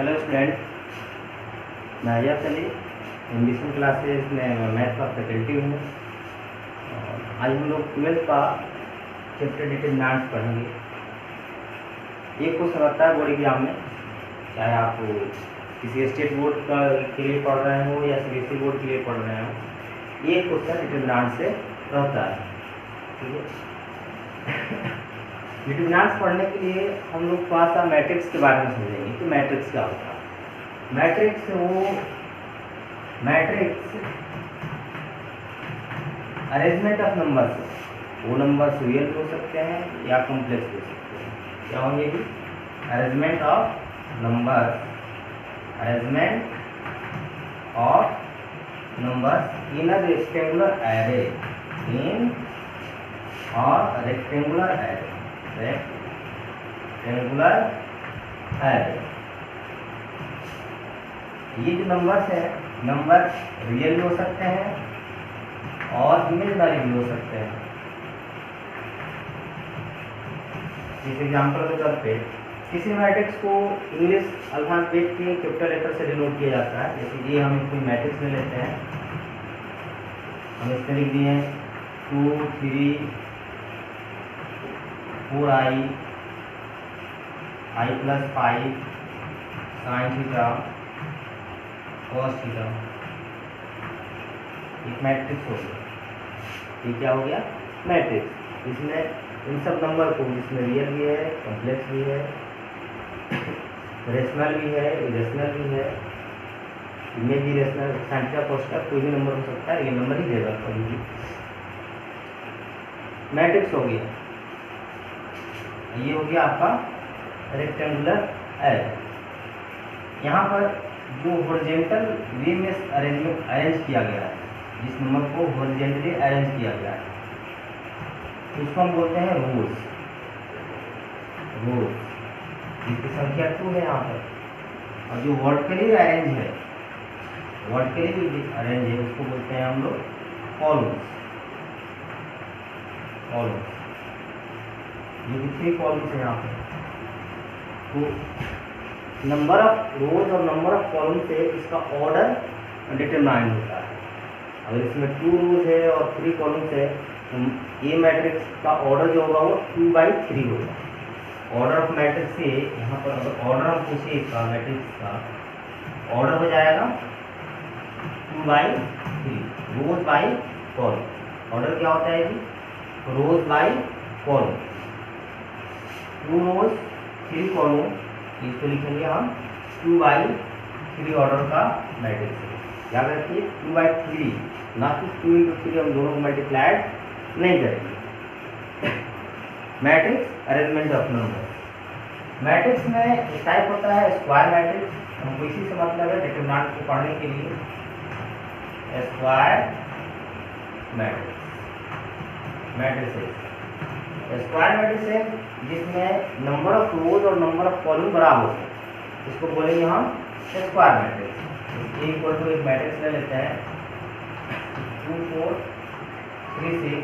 Hello student, मैं अय्यब Ali English classes में math का फैकल्टी हूँ। आज हम लोग 12th का चैप्टर डिटरमिनेंट्स पढ़ेंगे। ये क्वेश्चन आता है बोर्ड एग्जाम में, चाहे आप किसी स्टेट बोर्ड का के लिए पढ़ रहे हो या सीबीएसई बोर्ड के लिए पढ़ रहे हो, ये क्वेश्चन डिटरमिनेंट से रहता है। ठीक है। डिटरमिनेंट्स पढ़ने के लिए हम लोग थोड़ा सा मैट्रिक्स के बारे में समझेंगे कि मैट्रिक्स क्या होता है। मैट्रिक्स अरेंजमेंट ऑफ नंबर्स, वो नंबर्स रियल हो सकते हैं या कॉम्प्लेक्स हो सकते हैं। क्या होंगे कि arrangement of numbers in a rectangular array ये जो नंबर्स है, नंबर रियल भी हो सकते हैं और इमेजिनरी भी हो सकते हैं। इस एग्जाम्पल के तौर पे किसी मैट्रिक्स को इंग्लिश अल्फाबेट के कैपिटल लेटर से डिनोट किया जाता है। जैसे ये हम कोई मैट्रिक्स ले लेते हैं, हम इसमें लिख दिए 2 3 4i + 5 sin theta cos theta, एक मैट्रिक्स हो गया। ये क्या हो गया? मैट्रिक्स। इसमें इन सब नंबर को, जिसमें रियल भी है, कॉम्प्लेक्स भी है, रेशनल भी है, इरेशनल भी है, image irrational, sin theta cos theta, कोई भी नंबर हो सकता है, ये नंबर ही देगा कभी भी। मैट्रिक्स हो गया। ये हो गया आपका रेक्टेंगुलर एरे। यहाँ पर जो हॉरिजॉन्टल वे में अरेंज किया गया है, जिस नंबर को हॉरिजॉन्टली अरेंज किया गया है, उसको हम बोलते हैं रोज। जिसकी संख्या 2 है यहाँ पर। और जो वर्टिकली अरेंज है, उसको बोलते हैं हम लोग कॉलम्स। ये 3 कॉलम्स है यहाँ पर। तो नंबर ऑफ रोज और नंबर ऑफ कॉलम से इसका ऑर्डर डिटरमाइन होता है। अगर इसमें 2 रोज है और 3 कॉलम्स है, तो ये मैट्रिक्स का ऑर्डर जो होगा वो 2/3 होगा। ऑर्डर ऑफ मैट्रिक्स से यहाँ पर अगर ऑर्डर हम पूछे इसका, मैट्रिक्स का ऑर्डर हो जाएगा 2/3, रोज बाई कॉलम। ऑर्डर क्या होता है जी? Rows by column. 2 rows 3 column, इसको लिखेंगे हम 2/3 ऑर्डर का मैट्रिक्स है। याद रखिए 2/3, ना कि 2 × 3, हम दोनों को मल्टीप्लाइड नहीं करेंगे। Matrix arrangement of number. Matrix में एक टाइप होता है स्क्वायर मैट्रिक्स। हमको इसी से मतलब है डिटरमिनेंट को पढ़ने के लिए स्क्वायर मैट्रिक्स। स्क्वायर मैट्रिक्स है जिसमें नंबर ऑफ रोज और नंबर ऑफ कॉलम बराबर हो, इसको बोलेंगे हम स्क्वायर मैट्रिक्स। एक मैट्रिक्स ले लेते हैं 2 4 3 6।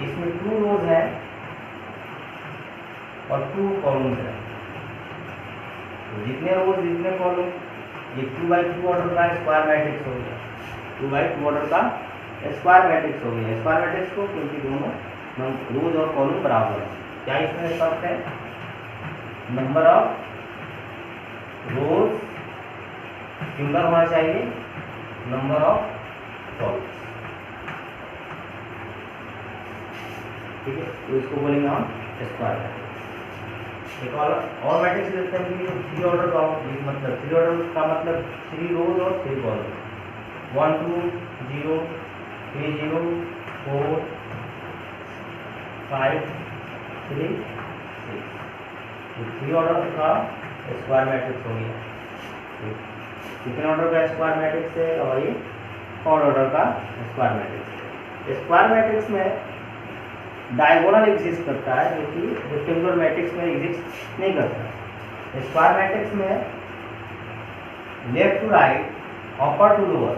इसमें 2 रोज है और 2 कॉलम्स है। तो जितने रोज जितने कॉलम, ये 2/2 ऑर्डर का स्क्वायर मैट्रिक्स हो गया। 2/2 ऑर्डर का स्क्वायर मैट्रिक्स हो गया। स्क्वायर मैट्रिक्स को क्योंकि दोनों रोज और कॉलम बराबर है। क्या इसमें शर्त है? नंबर ऑफ रोज सिंगल होना चाहिए, नंबर ऑफ कॉलम्स। ठीक है, तो इसको बोलेंगे हम स्क्वायर मैट्रिक्स। एक और मैट्रिक्स देखते हैं कि 3 ऑर्डर का, मतलब 3 ऑर्डर का मतलब 3 रोज और 3 कॉलम। 1 2 0 3 0 4 5 3 6। तो 3 ऑर्डर का स्क्वायर मैट्रिक्स हो गया। कितने ऑर्डर का स्क्वायर मैट्रिक्स है? और ये 4 ऑर्डर का स्क्वायर मैट्रिक्स है। स्क्वायर मैट्रिक्स में डायगोनल एग्जिस्ट करता है, जो कि रेक्टेंगुलर मैट्रिक्स में एग्जिस्ट नहीं करता। स्क्वायर मैट्रिक्स में left to right, upper to lower,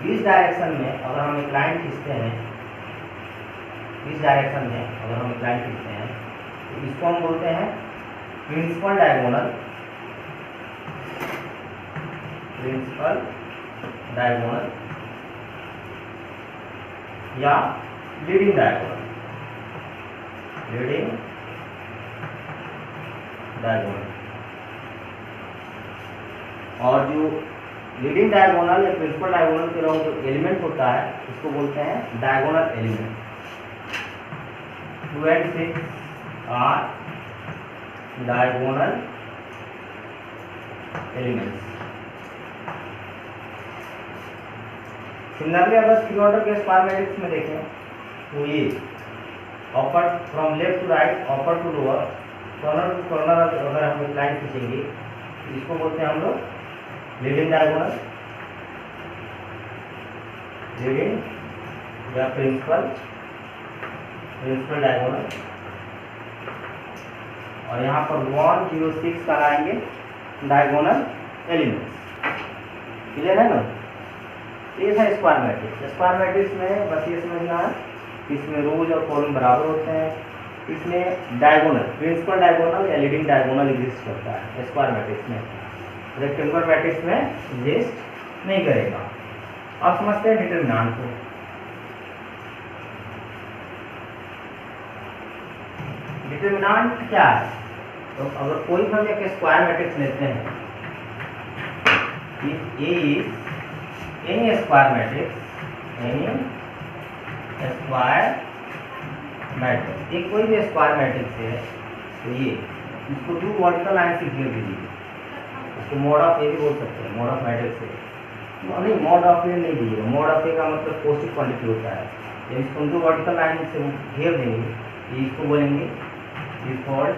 इस डायरेक्शन में अगर हम एक लाइन खींचते हैं, तो इसको हम बोलते हैं प्रिंसिपल डायगोनल या लीडिंग डायगोनल और जो लीडिंग डायगोनल या प्रिंसिपल डायगोनल के अलावा जो एलिमेंट होता है उसको बोलते हैं diagonal element. 2 and 6 are diagonal elements. Similarly अगर थ्री ऑर्डर के स्क्वायर मैट्रिक्स में देखें तो ये upper from left to right, upper to lower, corner to corner अगर हम एक लाइन खींचेंगे इसको बोलते हैं हम लोग लीडिंग डायगोनल या प्रिंसिपल डायगोनल। और यहाँ पर 1 0 6 का लाएंगे डायगोनल एलिमेंट्स। क्लियर है ना? ये है स्क्वायर मैट्रिक्स। स्क्वायर मैट्रिक्स में बस ये समझना है इसमें रोज और कॉलम बराबर होते हैं। इसमें डायगोनल प्रिंसिपल डायगोनल या लीडिंग डायगोनल एग्जिस्ट करता है स्क्वायर मैट्रिक्स में, रेक्टेंगुलर मैट्रिक्स में एग्जिस्ट नहीं करेगा। अब समझते हैं डिटरमिनेंट को। डिटरमिनेंट क्या है? तो अगर कोई हम एक स्क्वायर मैट्रिक्स लेते हैं, if A is N E square matrix, ये कोई भी स्क्वायर मैट्रिक्स है तो ये इसको 2 वर्टिकल लाइन से घेर दीजिए। इसको मोड ऑफ ए भी बोल सकते हैं, मोड ऑफ मैट्रिक्स है नहीं, मोड ऑफ ए नहीं दीजिएगा। मोड ऑफ ए का मतलब पॉजिटिव क्वांटिटी होता है। जब इसको 2 वर्टिकल लाइन से घेर देंगे इसको बोलेंगे default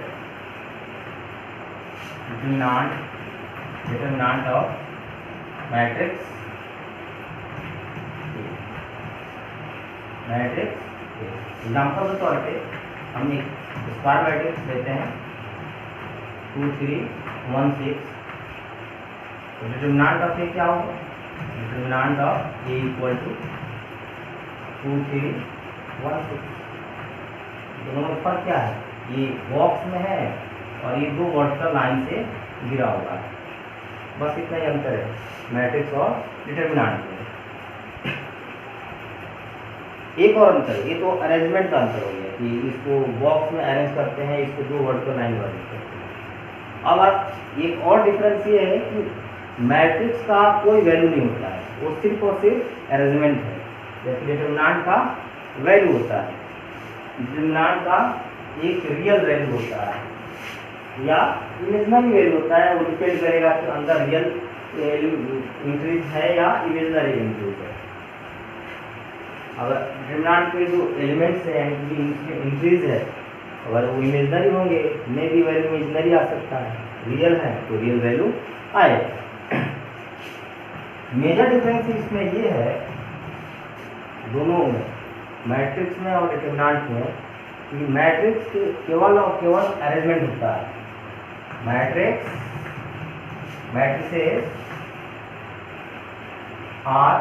determinant of matrix example के तौर पे हम एक स्क्वायर मैट्रिक्स लेते हैं 2 3 1 6। तो डिटरमिनेंट ऑफ ए क्या होगा? Determinant of A equal to 2 3 1 6। दोनों में फर्क क्या है? ये बॉक्स में है और ये 2 वर्टिकल लाइन से गिरा हुआ है। बस इतना ही अंतर है मैट्रिक्स और डिटरमिनेंट में। एक और अंतर, ये तो अरेंजमेंट का अंतर हो गया कि इसको बॉक्स में अरेंज करते हैं, इसको 2 वर्टिकल लाइन अरेंज करते हैं। अब एक और डिफरेंस ये है कि मैट्रिक्स का कोई वैल्यू नहीं होता है, वो सिर्फ और सिर्फ अरेंजमेंट है। जैसे डिटरमिनेंट का वैल्यू होता है, डिटरमिनेंट का एक रियल वैल्यू होता है या इमेजिनरी वैल्यू होता है। वो डिपेंड करेगा कि अंदर रियल इंक्रीज है या इमेजिनरी इंक्रीज है। अगर डिटरमिनेंट के जो एलिमेंट्स हैं इंक्रीज है, अगर वो इमेजिनरी होंगे मे भी वैल्यू इमेजिनरी आ सकता है, रियल है तो रियल वैल्यू आए। मेजर डिफरेंस इसमें ये है दोनों में, मैट्रिक्स में और डिटरमिनेंट में, कि मैट्रिक्स केवल और केवल अरेंजमेंट होता है। Matrices are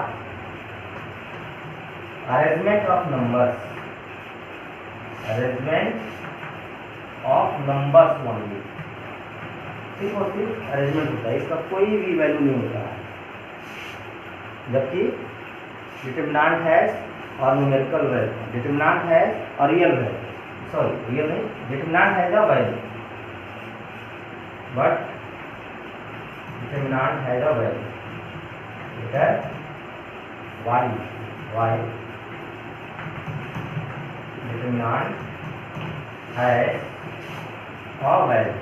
arrangement of numbers only, सिर्फ और सिर्फ अरेंजमेंट होता है, इसका कोई भी वैल्यू नहीं होता है। जबकि डिटरमिनेंट हैज और न्यूमेरिकल वैल्यू, डिटरमिनेंट हैज और रियल वैल्यू, सॉरी रियल नहीं, determinant has a value but determinant has a value. इधर y determinant has a value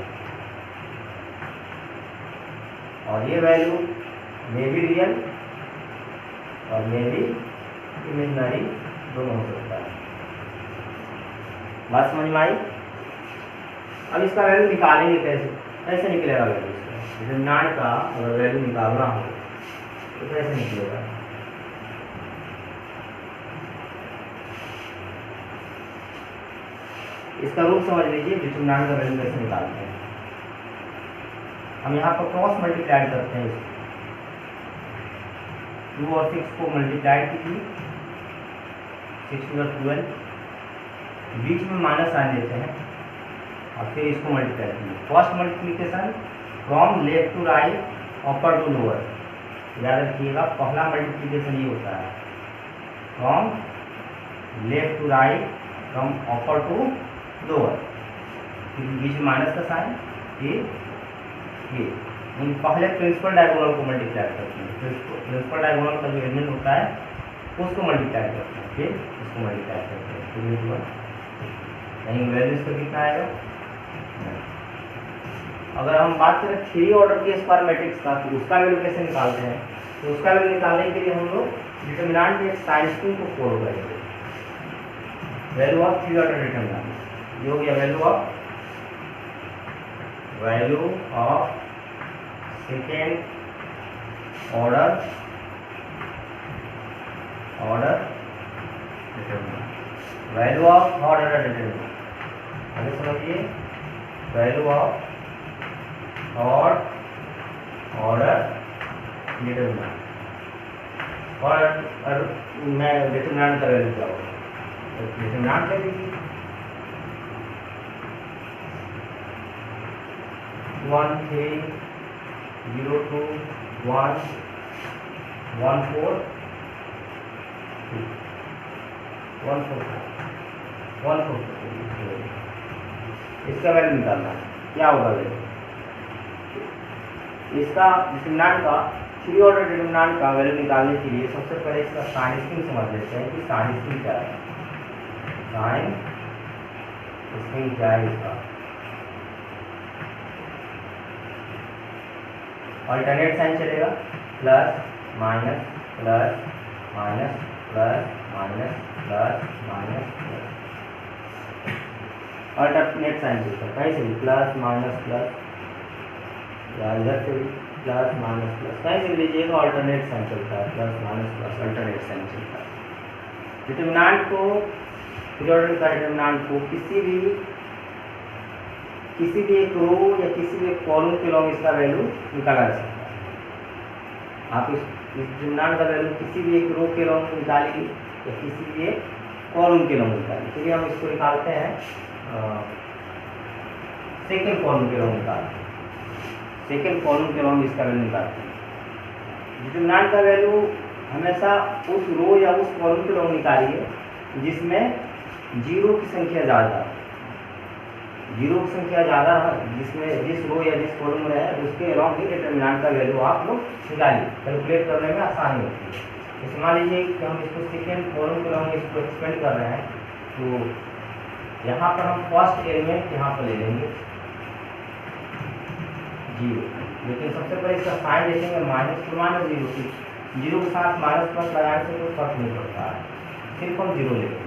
और ये वैल्यू मे बी रियल और मे बी इमेजिनरी, दोनों हो सकता है। बात समझ में आई? अब इसका वैल्यू निकालेंगे कैसे निकलेगा वैल्यू? इसका डिटरमिनेंट का अगर वैल्यू निकालना हो तो कैसे निकलेगा? इसका रूल समझ लीजिए, डिटरमिनेंट का वैल्यू कैसे निकालते हैं। हम यहाँ पर क्रॉस मल्टीप्लाई करते हैं, 2 और 6 को मल्टीप्लाई कीजिए, 6 × 12, बीच में माइनस साइन देते हैं और फिर इसको मल्टीप्लाई करेंगे। First multiplication from left to right, upper to lower. याद रखिएगा पहला मल्टीप्लिकेशन ये होता है from left to right, from upper to lower, बीच में माइनस का साइन, ये पहले प्रिंसिपल डायगोनल को मल्टीप्लाई करते हैं। प्रिंसिपल डायगोनल का जो एलिमेंट होता है उसको मल्टीप्लाई करते हैं, फिर इसको मल्टीप्लाई करते हैं, कहीं वैल्यू इसका कितना आएगा। अगर हम बात करें 3 ऑर्डर के स्क्वायर मैट्रिक्स का तो उसका वैल्यू कैसे निकालते हैं, तो उसका वैल्यू निकालने के लिए हम लोग डिटर्मिनेंट में एक साइन स्क्रीन को फॉलो करेंगे। वैल्यू ऑफ 3 ऑर्डर डिटर्मिनेंट ये हो गया value of second order determinant, value of third order determinant. आगे समझिए value of third order determinant, और मैं डिटर्मिनेंट का वैल्यू क्या होगा, डिटर्मिनेंट कर दीजिए 1 3 0 2 1 1 4 1 4 1 4। इसका वैल्यू निकालना है, क्या होगा वैल्यू इसका डिटर्मिनेंट का, 3 ऑर्डर डिटर्मिनेंट का वैल्यू निकालने के लिए सबसे पहले इसका साइन स्क्रीन समझ लेते हैं कि साइन स्क्रीन क्या है। साइन स्क्रीन क्या है इसका, अल्टरनेट साइन चलेगा, plus minus plus minus plus minus plus minus plus, alternate sign चलता है, कहीं से भी प्लस माइनस प्लस, या इधर से भी प्लस माइनस प्लस, कहीं से भी लीजिएगा अल्टरनेट साइन चलता है, plus minus plus alternate sign चलता है। डिटर्मिनेंट को, थ्री ऑर्डर का डिटर्मिनेंट को किसी भी एक रो या किसी भी एक कॉलम के लॉन्ग इसका वैल्यू निकाला जा सकता है। आप इस डिटर्मिनेंट का वैल्यू किसी भी एक रो के लॉन्ग निकालिए या किसी भी एक कॉलम के लॉन्ग निकालिए। चलिए हम इसको निकालते हैं, सेकेंड कॉलम के लॉन्ग निकालते हैं, सेकेंड कॉलम के लॉन्ग इसका वैल्यू निकालते हैं। डिटर्मिनेंट का वैल्यू हमेशा उस रो या उस कॉलम के लॉन्ग निकालिए जिसमें जीरो की संख्या ज़्यादा, जीरो की संख्या ज़्यादा जिसमें जिस रो या जिस कॉलम में है उसके अलॉन्ग ही डिटर्मिनेंट का वैल्यू आप लोग निकालिए, कैलकुलेट करने में आसानी होती है। जैसे मान लीजिए कि हम इसको सेकेंड कॉलम के अलॉन्ग इसको एक्सपेंड कर रहे हैं, तो यहाँ पर हम फर्स्ट एलिमेंट यहाँ पर ले लेंगे जीरो, लेकिन सबसे पहले इसका साइन देखेंगे माइनस टू माइनस जीरो की, जीरो के साथ माइनस प्लस लगाने से कोई फर्क नहीं पड़ता है, सिर्फ हम जीरो लेंगे।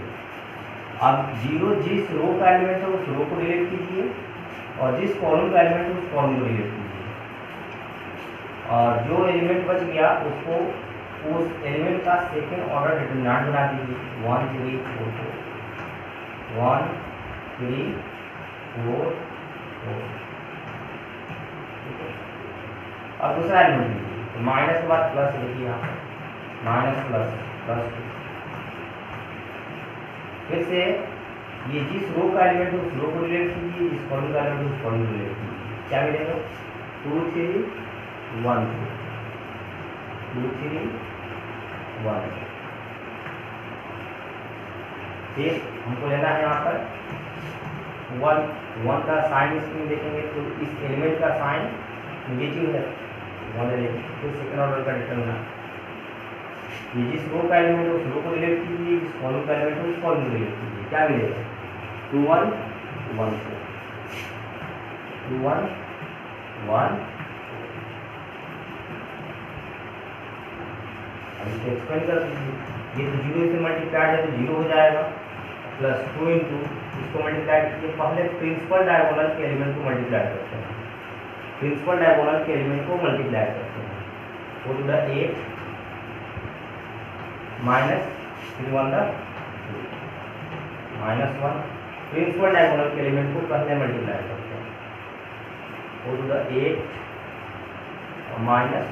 अब जीरो जिस रो का एलिमेंट है उस रो को डिलीट कीजिए और जिस कॉलम का एलिमेंट है उस कॉलम को डिलीट कीजिए, और जो एलिमेंट बच गया उसको उस एलिमेंट का सेकेंड ऑर्डर डिटर्मिनेंट बना दीजिए, 1 3 4 4 1 3 4 4। और दूसरा एलिमेंट लीजिए, तो माइनस के बाद प्लस लिखिए यहाँ पर, माइनस प्लस प्लस 2। फिर से ये जिस रो का एलिमेंट है उस रो को रिलेट कीजिए, जिस कॉलम का एलिमेंट है उस कॉलम को रिलेट कीजिए, क्या मिलेगा 2 3 1 2 3 1। फिर हमको लेना है यहाँ पर 1 का साइन स्क्रीन देखेंगे तो इस एलिमेंट का साइन नेगेटिव है, 1 ले, फिर सेकेंड ऑर्डर का डिटर्मिनेंट, ये जिस रो का एलिमेंट है उस रो को रिलेट कीजिए, जिस कॉलम का एलिमेंट है उस कॉलम को रिलेट कीजिए, क्या मिलेगा 2 1 1 4 2 1 1। अब इसको एक्सपेंड कर दीजिए, ये तो जीरो से मल्टीप्लाइड है तो जीरो हो जाएगा, प्लस 2 इंटू इसको मल्टीप्लाई कीजिए, पहले प्रिंसिपल डायगोनल के एलिमेंट को मल्टीप्लाई करते हैं, प्रिंसिपल डायगोनल के एलिमेंट को मल्टीप्लाई करते हैं, तो to the 8 minus 3 1 minus 1, principal diagonal के एलिमेंट को पहले मल्टीप्लाई करते हैं, तो टू द 8 और माइनस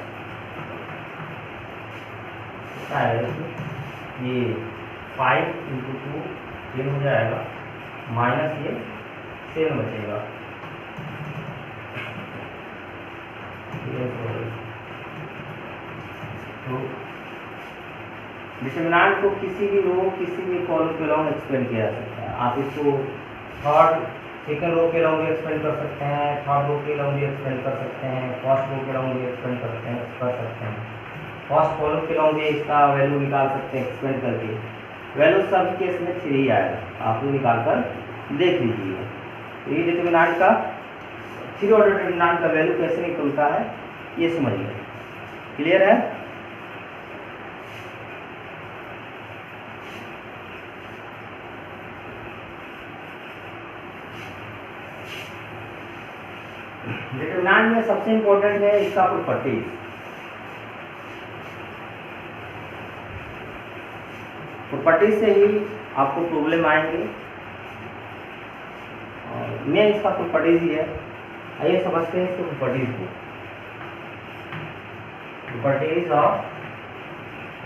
ये 5 इंटू 2 10 हो जाएगा, माइनस ये सेम बचेगा। तो डिटरमिनेंट को किसी भी रो किसी भी कॉलम के अलाउंग एक्सपेंड किया जा सकता है। आप इसको थर्ड सेकंड रो के अलाउंग भी एक्सपेंड कर सकते हैं, थर्ड रो के अलाउंग भी एक्सपेंड कर सकते हैं, फर्स्ट रो के अलाउंग भी एक्सपेंड कर सकते हैं, फर्स्ट कॉलम के अलाउंग भी इसका वैल्यू निकाल सकते हैं एक्सपेंड करके। वैल्यू सब केस में 3 आएगा, आप लोग निकाल कर देख लीजिए। ये डिटरमिनेंट का 3 ऑर्डर डिटरमिनेंट का वैल्यू कैसे निकलता है ये समझिए। क्लियर है? डिटरमिनेंट में सबसे इंपॉर्टेंट है इसका प्रॉपर्टीज। प्रॉपर्टीज से ही आपको प्रॉब्लम आएंगे और मेन इसका प्रॉपर्टीज ही है। आइए समझते हैं इसको प्रॉपर्टीज को। Properties of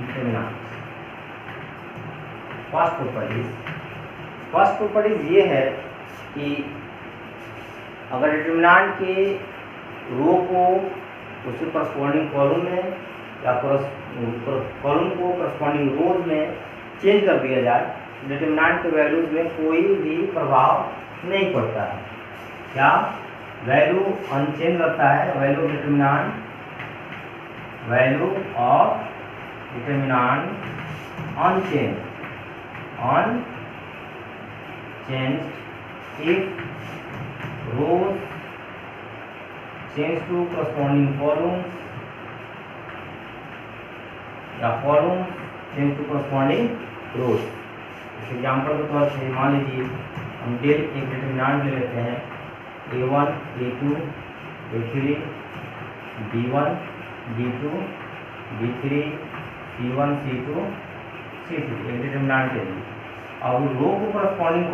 determinant. First properties ये है कि अगर डिटरमिनेंट के रो को उसके करस्पॉन्डिंग कॉलम में या कॉलम को करस्पॉन्डिंग रोज में चेंज कर दिया जाए, डिटरमिनेंट के वैल्यूज में कोई भी प्रभाव नहीं पड़ता है। क्या वैल्यू अनचेंज रहता है? Value of determinant unchanged if rows change to corresponding columns या columns change to corresponding rows। इस एग्जाम्पल के तौर पे मान लीजिए हम डेल एक डिटरमिनेंट ले लेते हैं a1 a2 a3 b1 b2 b3 c1 c2 c3 एक डिटरमिनेंट ले लीजिए। अब रो को करस्पॉन्डिंग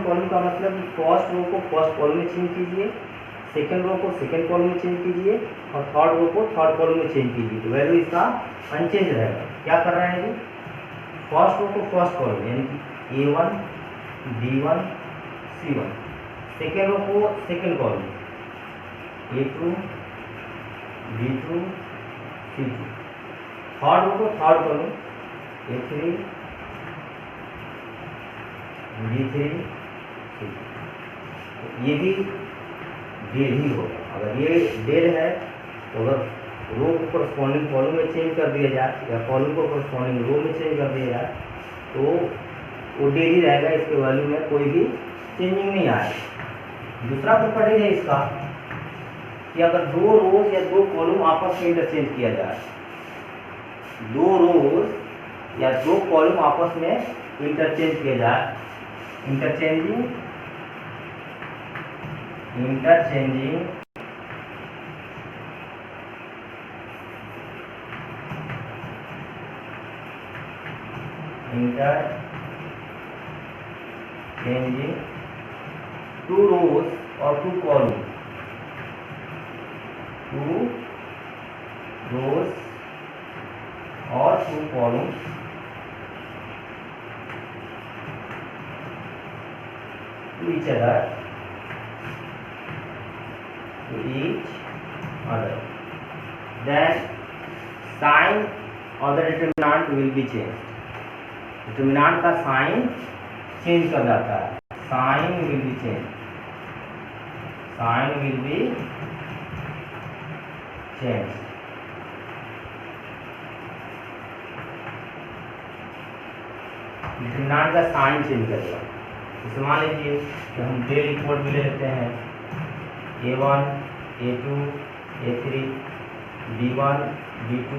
कॉलम का मतलब फर्स्ट रो को फर्स्ट कॉलम में चेंज कीजिए, सेकंड रो को सेकंड कॉलम में चेंज कीजिए और थर्ड रो को थर्ड कॉलम में चेंज कीजिए, तो वैल्यू इसका अनचेंज रहेगा। क्या कर रहे हैं जी? फर्स्ट रो को फर्स्ट कॉलम यानी कि a1 b1 c1, second row को second column a2 b2 c2, third row को third column a3 b3 c2। ये भी डेल ही होगा। अगर ये डेल है तो अगर रो को करस्पॉन्डिंग कॉलम में चेंज कर दिया जाए या कॉलम को करस्पॉन्डिंग रो में चेंज कर दिया जाए तो वो डेल ही रहेगा, इसके वैल्यू में कोई भी चेंजिंग नहीं आएगा। दूसरा प्रॉपर्टी है इसका कि अगर दो रोज या दो कॉलम आपस में इंटरचेंज किया जाए, दो रोज या दो कॉलम आपस में इंटरचेंज किया जाए, इंटरचेंजिंग टू रोज और two column, to each other, then sign of the determinant will be changed। Determinant का साइन चेंज कर जाता है, sign will be change. Determinant का साइन चेंज करेगा। जैसे मान लीजिए कि हम डेल इक्वल भी ले लेते हैं a1 a2 a3 b1 b2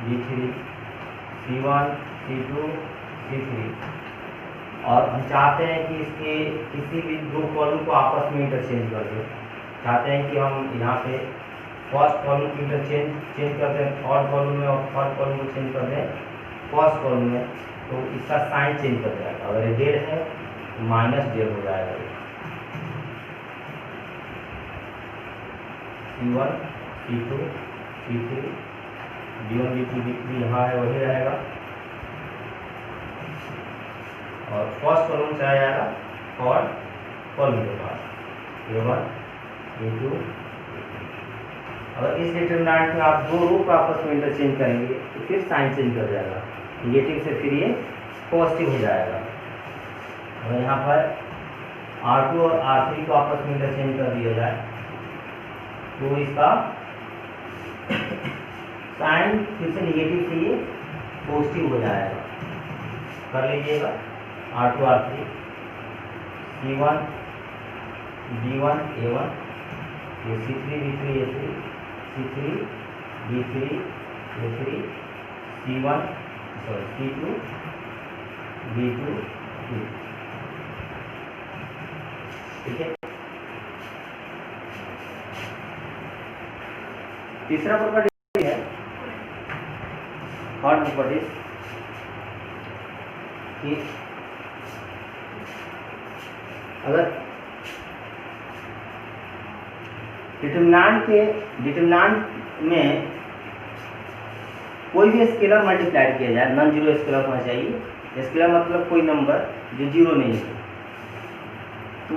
b3 c1 c2 c3, और हम चाहते हैं कि इसके किसी भी दो कॉलम को आपस में इंटरचेंज कर दें। चाहते हैं कि हम यहाँ पे फर्स्ट कॉलम को चेंज कर दें थर्ड कॉलम में और थर्ड कॉलम को चेंज कर दें फर्स्ट कॉलम में, तो इसका साइन चेंज कर जाएगा। अगर ये डेल है तो माइनस डेल हो जाएगा, c1 c2 c3 b1 b2 b3 यहाँ है वही रहेगा, और फर्स्ट कॉलम चला जाएगा और कॉलम के पास A1 A2। अगर इस डिटरमिनेंट में आप दो रो को आपस में इंटरचेंज करेंगे तो फिर साइन चेंज कर जाएगा, नेगेटिव से फिर ये पॉजिटिव हो जाएगा। अगर यहाँ पर R2 और R3 को आपस में इंटरचेंज कर दिया जाए तो इसका साइन फिर से नेगेटिव से ये पॉजिटिव हो जाएगा। कर लीजिएगा R2 R3 C1 B1 A1, ये C3 B3 A3, C3 B3 A3, C1 C2 B2 B। ठीक है। तीसरा प्रॉपर्टी है थर्ड प्रॉपर्टी कि अगर डिटरमिनेंट में कोई भी स्केलर मल्टीप्लाइड किया जाए, नॉन जीरो स्केलर होना चाहिए। स्केलर मतलब कोई नंबर जो जीरो नहीं है, तो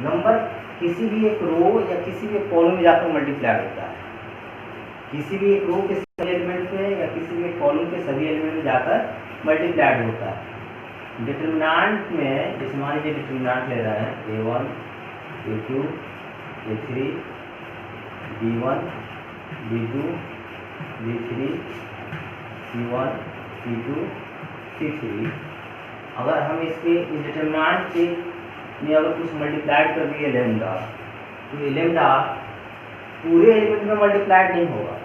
नंबर किसी भी एक रो या किसी भी एक कॉलम में जाकर मल्टीप्लाई होता है। किसी भी एक रो के सभी एलिमेंट में या किसी भी एक कॉलम के सभी एलिमेंट में जाकर मल्टीप्लाइड होता है। डिटरमिनेंट में जैसे मान लीजिए डिटरमिनेंट ले रहा है A1 A2 A3 B1 B2 B3 C1 C2 C3। अगर हम इसके इस डिटरमिनेंट के में अगर कुछ मल्टीप्लाइड कर दिए लेमडा, तो ये लेमडा पूरे एलिमेंट में मल्टीप्लाइड नहीं होगा।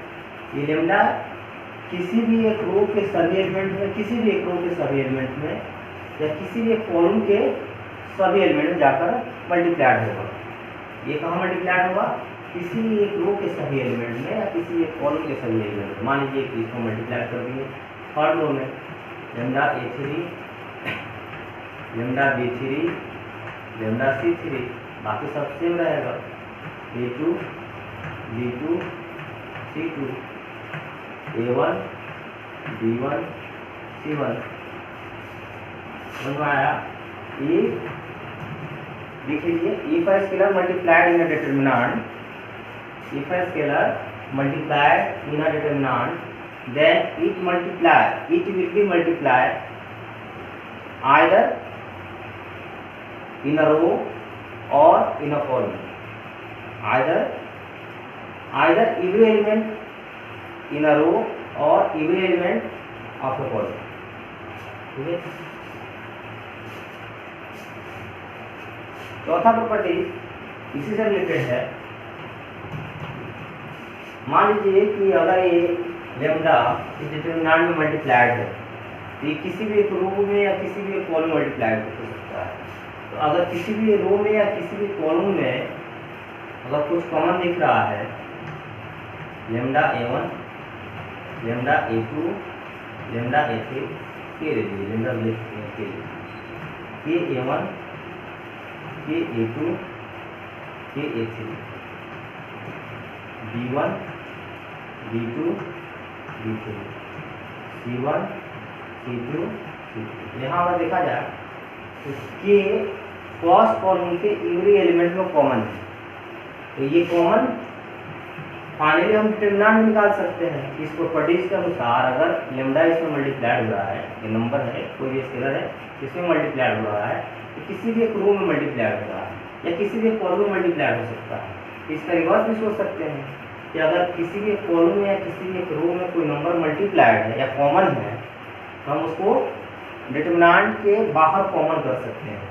ये लेमडा किसी भी एक रो के सभी एलिमेंट में, किसी भी एक रो के सभी एलिमेंट में या किसी भी एक कॉलम के सभी एलिमेंट में जाकर मल्टीप्लाइड होगा। ये कहाँ मल्टीप्लाइड होगा? किसी भी एक रो के सभी एलिमेंट में या किसी एक कॉलम के सभी एलिमेंट में। मान लीजिए कि इसको मल्टीप्लाइड कर दिए थर्ड रो में lambda A3 lambda B3 lambda C3, बाकी सब सेम रहेगा A2 B2 C2 A1 B1 C1। समझ में आया? ये देख लीजिए, if a scalar multiplied in a determinant, if a scalar multiplied in a determinant, then it will be multiplied either in a row or in a column, either every element in a row or every element of a column। ठीक है। चौथा property इसी से related है। मान लीजिए कि अगर ये लेमडा इस डिटरमिनेंट में मल्टीप्लाइड है, तो ये किसी भी एक रो में या किसी भी एक कॉलम में मल्टीप्लाइड हो सकता है। तो अगर किसी भी रो में या किसी भी कॉलम में अगर कुछ कॉमन दिख रहा है, lambda A1 lambda A2 lambda A3 के लिए लेमडा के A1 के A2 के A3 B1 B2 B3 C1 C2 C3। यहाँ अगर देखा जाए तो के फर्स्ट कॉलम के एवरी एलिमेंट में कॉमन है, तो ये कॉमन फाइनली हम डिटरमिनेंट निकाल सकते हैं। इस प्रॉपर्टीज के अनुसार अगर लेमडा इसमें मल्टीप्लाइड हो रहा है, ये नंबर है, कोई भी स्केलर है, इसमें मल्टीप्लाइड हो रहा है, तो किसी भी एक रो में मल्टीप्लाइड हो रहा है या किसी भी एक कॉलम में मल्टीप्लाइड हो सकता है। इसका रिवर्स भी सोच सकते हैं कि अगर किसी भी कॉलम में या किसी भी एक रो में कोई नंबर मल्टीप्लाइड है या कॉमन है, तो हम उसको डिटरमिनेंट के बाहर कॉमन कर सकते हैं।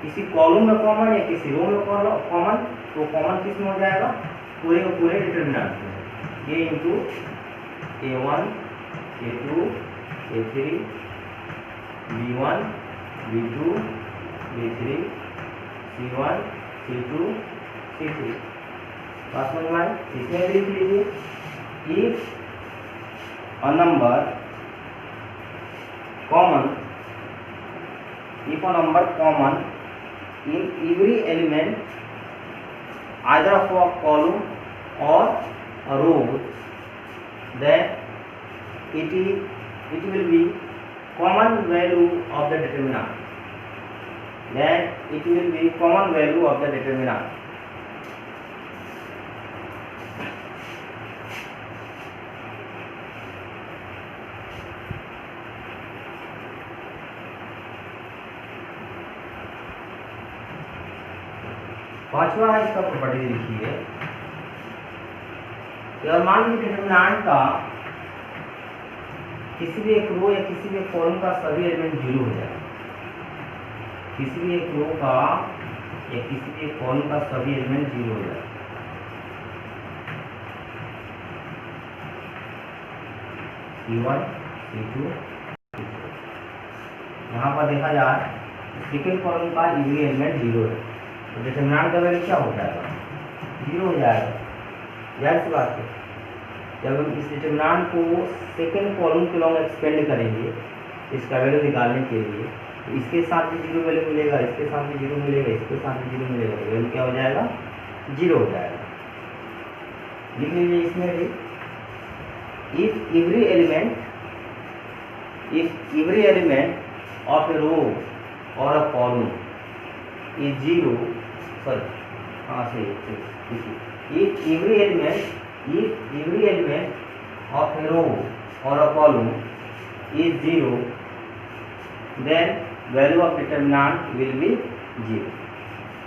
किसी कॉलम में कॉमन या किसी रो में कॉमन, तो कॉमन किस में हो जाएगा? पूरे के पूरे डिटरमिनेंट में। ये into A1 A2 A3 B1 B2 B3 C1 C2 C3। बात समझ में आई? इसमें भी लिख लीजिए, if a number common, if a number common in every element either of a column or a row, then it will be common value of the determinant। then it will be common value of the determinant. पांचवा है इसका property लिखिए, और मान लीजिए determinant का किसी भी एक रो या किसी भी एक कॉलम का सभी एलिमेंट जीरो हो जाए, किसी भी एक रो का या किसी भी एक कॉलम का सभी एलिमेंट जीरो हो जाए, C1 C2 यहाँ पर देखा जाए सेकेंड कॉलम का एवरी एलिमेंट जीरो है, तो डिटरमिनेंट का वैल्यू क्या हो जाएगा, जीरो हो जाएगा। याद सी बात है, जब हम इस डिटरमिनेंट को सेकेंड कॉलम के लॉन्ग एक्सपेंड करेंगे इसका वैल्यू निकालने के लिए, तो इसके साथ भी जीरो वैल्यू मिलेगा, इसके साथ भी जीरो मिलेगा, इसके साथ भी जीरो मिलेगा, तो वैल्यू क्या हो जाएगा, जीरो हो जाएगा। लिख लीजिए इसमें भी, इफ एवरी एलिमेंट ऑफ ए रो और a column is zero, sorry हाँ सही, if every element of a row or a column is zero, then value of determinant will be zero.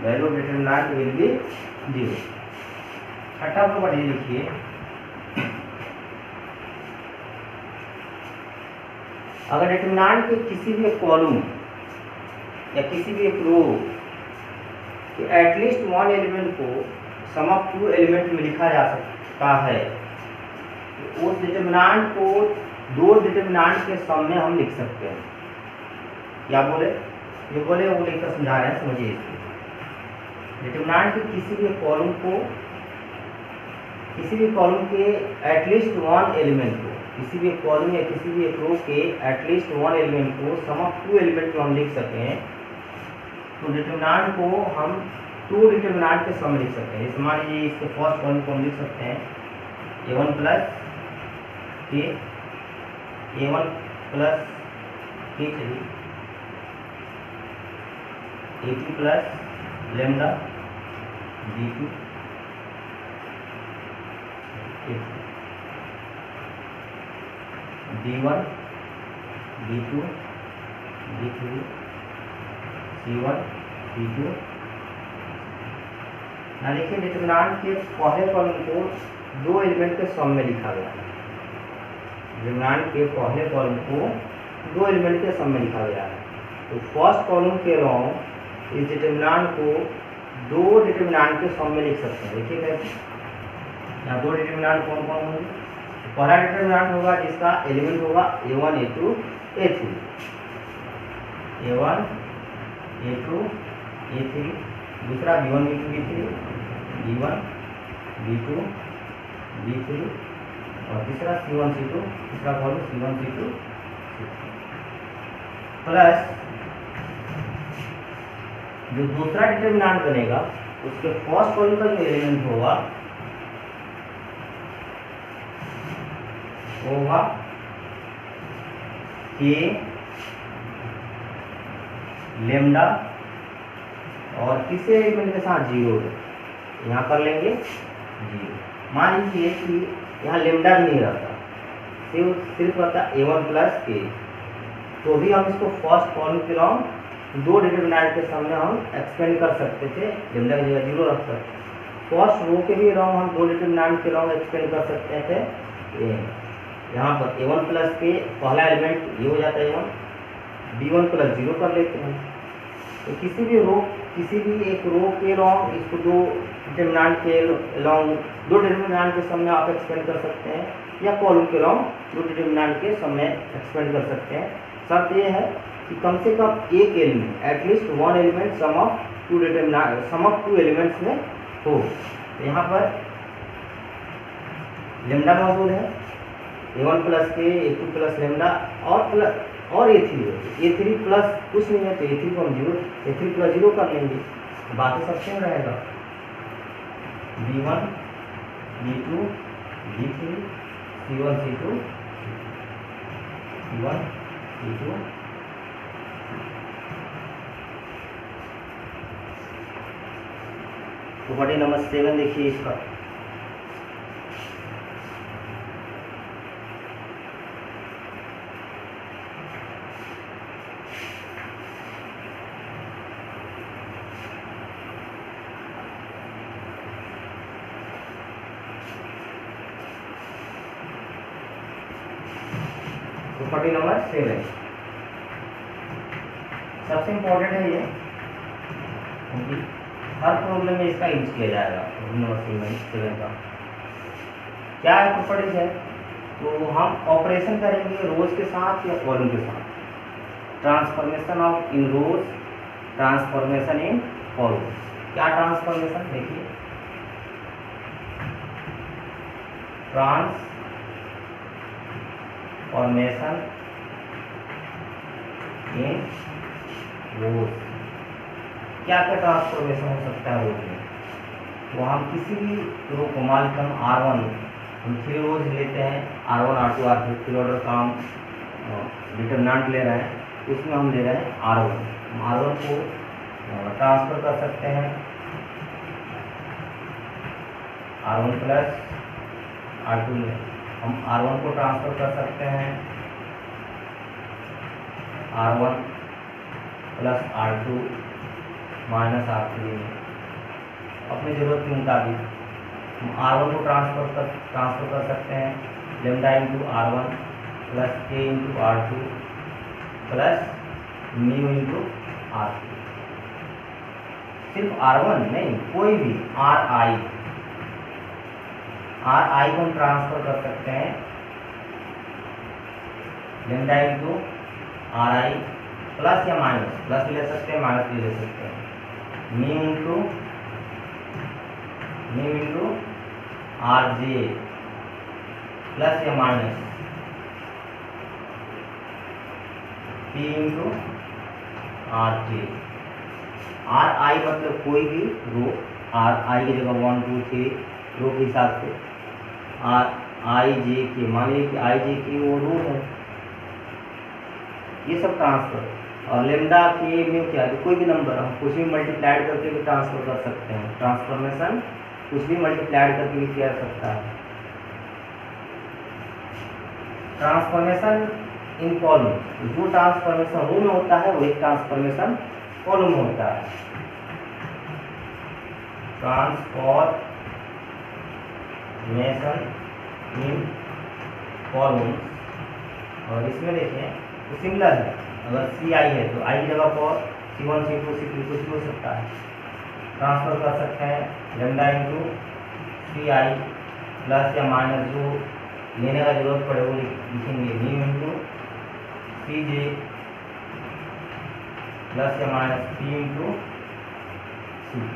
Value of determinant will be zero. छठा property लिखिए, अगर determinant के किसी भी column या किसी भी एक रो कि एटलीस्ट वन एलिमेंट को सम ऑफ टू एलिमेंट में लिखा जा सकता है, तो उस डिटरमिनेंट को दो डिटरमिनेंट के सम में हम लिख सकते हैं। क्या बोले, ये बोले वो लिखकर समझा रहे हैं, समझिए इसको। डिटरमिनेंट के किसी भी कॉलम को, किसी भी कॉलम के एटलीस्ट वन एलिमेंट को, किसी भी कॉलम या किसी भी एक रो के एटलीस्ट वन एलिमेंट को सम ऑफ टू एलिमेंट में हम लिख सकें, तो डिटरमिनेंट को हम टू डिटरमिनेंट के सम लिख सकते हैं। जैसे मान लीजिए इसके फर्स्ट कॉलम को हम लिख सकते हैं A1 प्लस के, A1 plus K3, A2 plus lambda B2, B1 B2 B3 C1 C2। ना देखिए डिटरमिनेंट के पहले कॉलम को दो एलिमेंट के सम में लिखा गया है, डिटरमिनेंट के पहले कॉलम को दो एलिमेंट के सम में लिखा गया है, तो फर्स्ट कॉलम के अलावा इस डिटरमिनेंट को दो डिटरमिनेंट के सम में लिख सकते हैं। देखिए कैसे, यहाँ दो डिटरमिनेंट कौन कौन होंगे, पहला डिटरमिनेंट होगा जिसका एलिमेंट होगा A1 A2 A3, A1 A2 A3, दूसरा B1 B2 B3, B1 B2 B3, और तीसरा C1 C2, तीसरा कॉलम C1 C2 प्लस जो दूसरा डिटरमिनेंट बनेगा उसके फर्स्ट कॉलम का जो एलिमेंट होगा वो होगा K लेमडा, और किसी एलिमेंट के साथ जीरो है, यहाँ कर लेंगे जीरो। मान लीजिए कि यहाँ लेमडा भी नहीं रहता, सिर्फ रहता A1 प्लस के, तो भी हम इसको फर्स्ट कॉलम के लॉन्ग दो डिटरमिनेंट के सामने हम एक्सपेंड कर सकते थे, लेमडा की जगह जीरो रख सकते। फर्स्ट रो के भी लॉन्ग हम दो डिटरमिनेंट के लॉन्ग एक्सपेंड कर सकते थे। यहाँ पर A1 प्लस के पहला एलिमेंट ये हो जाता है A1, B1 प्लस जीरो कर लेते हैं। तो किसी भी एक रो के लॉन्ग इसको दो डिटरमिनेंट के लॉन्ग दो डिटरमिनेंट के सम में आप एक्सपेंड कर सकते हैं, या कॉलम के लॉन्ग दो डिटरमिनेंट के सम में एक्सपेंड कर सकते हैं। शर्त ये है कि कम से कम एक element, at least one element sum of two elements में हो। तो यहाँ पर लेमडा मौजूद है, A1 प्लस के, A2 प्लस लेमडा और A3 प्लस कुछ नहीं है, तो A3 को हम A3 प्लस जीरो कर लेंगे, बाकी सब सेम रहेगा। B1 B2 B3 C1 C2 C1 C2 property number 7 देखिए इसका। प्रॉपर्टी नंबर 7 सबसे इम्पोर्टेंट है ये, क्योंकि हर प्रॉब्लम में इसका यूज किया जाएगा। नंबर 7 का क्या है प्रॉपर्टीज है, तो हम ऑपरेशन करेंगे रोज के साथ या कॉलम के साथ। Transformation of in rows, transformation in column. क्या ट्रांसफॉर्मेशन देखिए, ट्रांसफॉर्मेशन इन रोज। क्या क्या ट्रांसफॉर्मेशन हो सकता है रोज में, तो हम किसी भी रो को मान लेते हम R1, हम 3 रोज लेते हैं, R1 R2 R3 three order का हम डिटरमिनेंट ले रहे हैं, उसमें हम ले रहे हैं R1। हम R1 को ट्रांसफर कर सकते हैं R1 प्लस R2 में, हम R1 को ट्रांसफर कर सकते हैं R1 plus R2 minus R3 में। अपनी ज़रूरत के मुताबिक हम R1 को ट्रांसफर कर सकते हैं lambda into R1 plus K into R2 plus mu into R3। सिर्फ R1 नहीं, कोई भी RI को हम ट्रांसफर कर सकते हैं लेमडा इंटू RI प्लस या माइनस, प्लस भी ले सकते हैं माइनस भी ले सकते हैं, म्यू इंटू RJ प्लस या minus P into RJ। RI मतलब कोई भी रो, RI की जगह 1 2 3 रो के हिसाब से IJ मान लीजिए कि IJ की वो रो है, ये सब ट्रांसफर। और लेमडा के म्यू क्या है, कोई भी नंबर हम कुछ भी मल्टीप्लाइड करके भी ट्रांसफर कर सकते हैं। ट्रांसफॉर्मेशन कुछ भी मल्टीप्लाइड करके भी किया जा सकता है। ट्रांसफॉर्मेशन इन कॉलम, जो ट्रांसफॉर्मेशन रो में होता है वही ट्रांसफॉर्मेशन कॉलम में होता है। ट्रांसफॉर्मेशन इन कॉलम, और इसमें देखें तो सिमिलर है, अगर CI है तो I की जगह पर C1 C2 C3 कुछ भी हो सकता है। ट्रांसफर कर सकते हैं लेमडा इंटू CI प्लस या माइनस, जो लेने का जरूरत पड़े वो लिखेंगे, म्यू इंटू CJ प्लस या माइनस P इंटू CJ।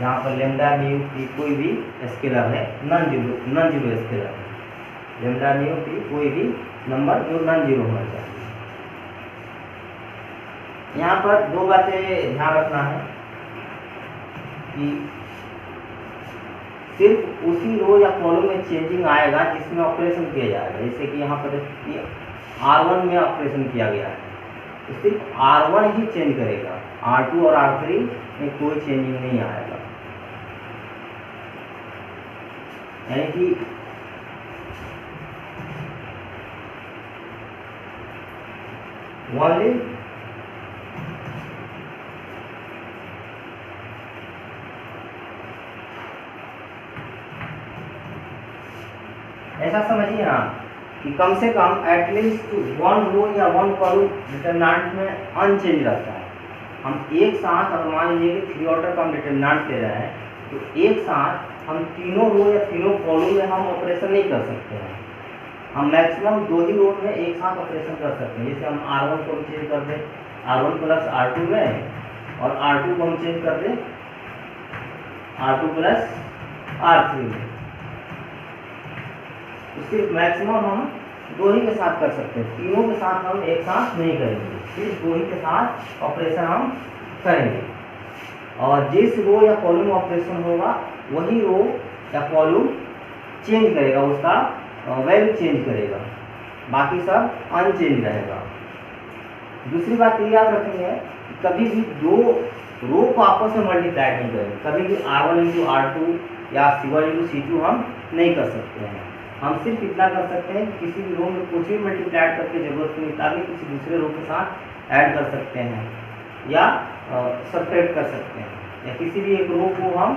यहाँ पर लेमडा म्यू P कोई भी स्केलर है, नॉन जीरो स्केलर है। लेमडा म्यू P कोई भी नंबर जो नॉन जीरो होना चाहिए। यहाँ पर दो बातें ध्यान रखना है कि सिर्फ उसी रो या कॉलम में चेंजिंग आएगा जिसमें ऑपरेशन किया जाएगा। जैसे कि यहाँ पर R1 में ऑपरेशन किया गया है तो सिर्फ R1 ही चेंज करेगा, R2 और R3 में कोई चेंजिंग नहीं आएगा। यानी कि ओनली ऐसा समझिए ना कि कम से कम एटलीस्ट 1 रो या 1 कॉलम डिटरमिनेंट में अनचेंज रहता है। हम एक साथ, अगर मान लीजिए कि 3 ऑर्डर का हम डिटरमिनेंट ले रहे हैं तो एक साथ हम तीनों रो या तीनों कॉलम में हम ऑपरेशन नहीं कर सकते हैं। हम मैक्सिमम 2 ही रो में एक साथ ऑपरेशन कर सकते हैं। जैसे हम R1 को हम चेंज कर दें R1 प्लस R2 में, और R2 को हम चेंज कर दें R2 प्लस R3 में, तो सिर्फ मैक्सिमम हम 2 ही के साथ कर सकते हैं। तीनों के साथ हम एक साथ नहीं करेंगे, सिर्फ 2 ही के साथ ऑपरेशन हम करेंगे। और जिस रो या कॉलम में ऑपरेशन होगा वही रो या कॉलम चेंज करेगा, उसका वैल्यू चेंज करेगा, बाकी सब अनचेंज रहेगा। दूसरी बात ये याद रखेंगे, कभी भी 2 रो को आपस में मल्टीप्लाई नहीं करेंगे, कभी भी R1 इंटू R2 या C1 इंटू C2 हम नहीं कर सकते हैं। हम सिर्फ इतना कर सकते हैं कि किसी भी रो में कुछ भी मल्टीप्लाई करके जरूरत के मुताबिक किसी दूसरे रो के साथ ऐड कर सकते हैं या सब्ट्रैक्ट कर सकते हैं, या किसी भी एक रो को हम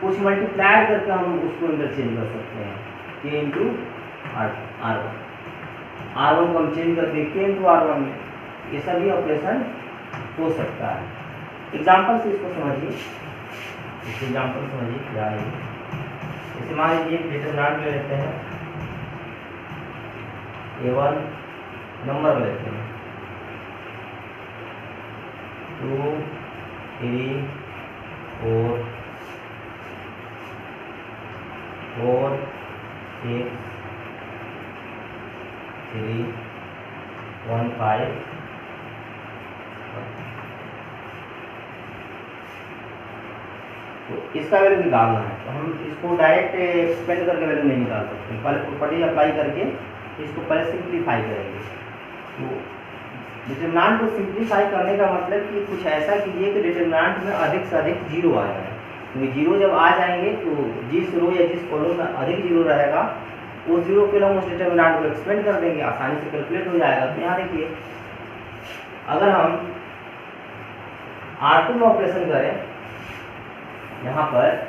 कुछ मल्टीप्लाई करके हम उसको इंटरचेंज कर सकते हैं। K इंटू R1 को हम चेंज करके K इंटू R1 में, ये सभी ऑपरेशन हो सकता है। एग्जाम्पल से इसको समझिए, इस एग्जाम्पल समझिए क्या है। जैसे मान लीजिए डिटरमिनेंट ले लेते हैं, A1 नंबर लेते हैं 2 3 4 4 6 3 1 5। तो इसका वैल्यू निकालना है, तो हम इसको डायरेक्ट एक्सपेंड करके वैल्यू नहीं निकाल सकते, पहले प्रॉपर्टी अप्लाई करके इसको पहले सिंप्लीफाई करेंगे। तो डिटरमिनेंट को सिंप्लीफाई करने का मतलब कि कुछ ऐसा कीजिए कि डिटरमिनेंट में अधिक से अधिक जीरो आ जाए, क्योंकि जीरो जब आ जाएंगे तो जिस रो या जिस कॉलम में अधिक जीरो रहेगा उस जीरो के लिए हम उस डिटरमिनेंट को एक्सपेंड कर देंगे, आसानी से कैलकुलेट हो जाएगा। तो यहाँ देखिए, अगर हम R2 में ऑपरेशन करें, यहाँ पर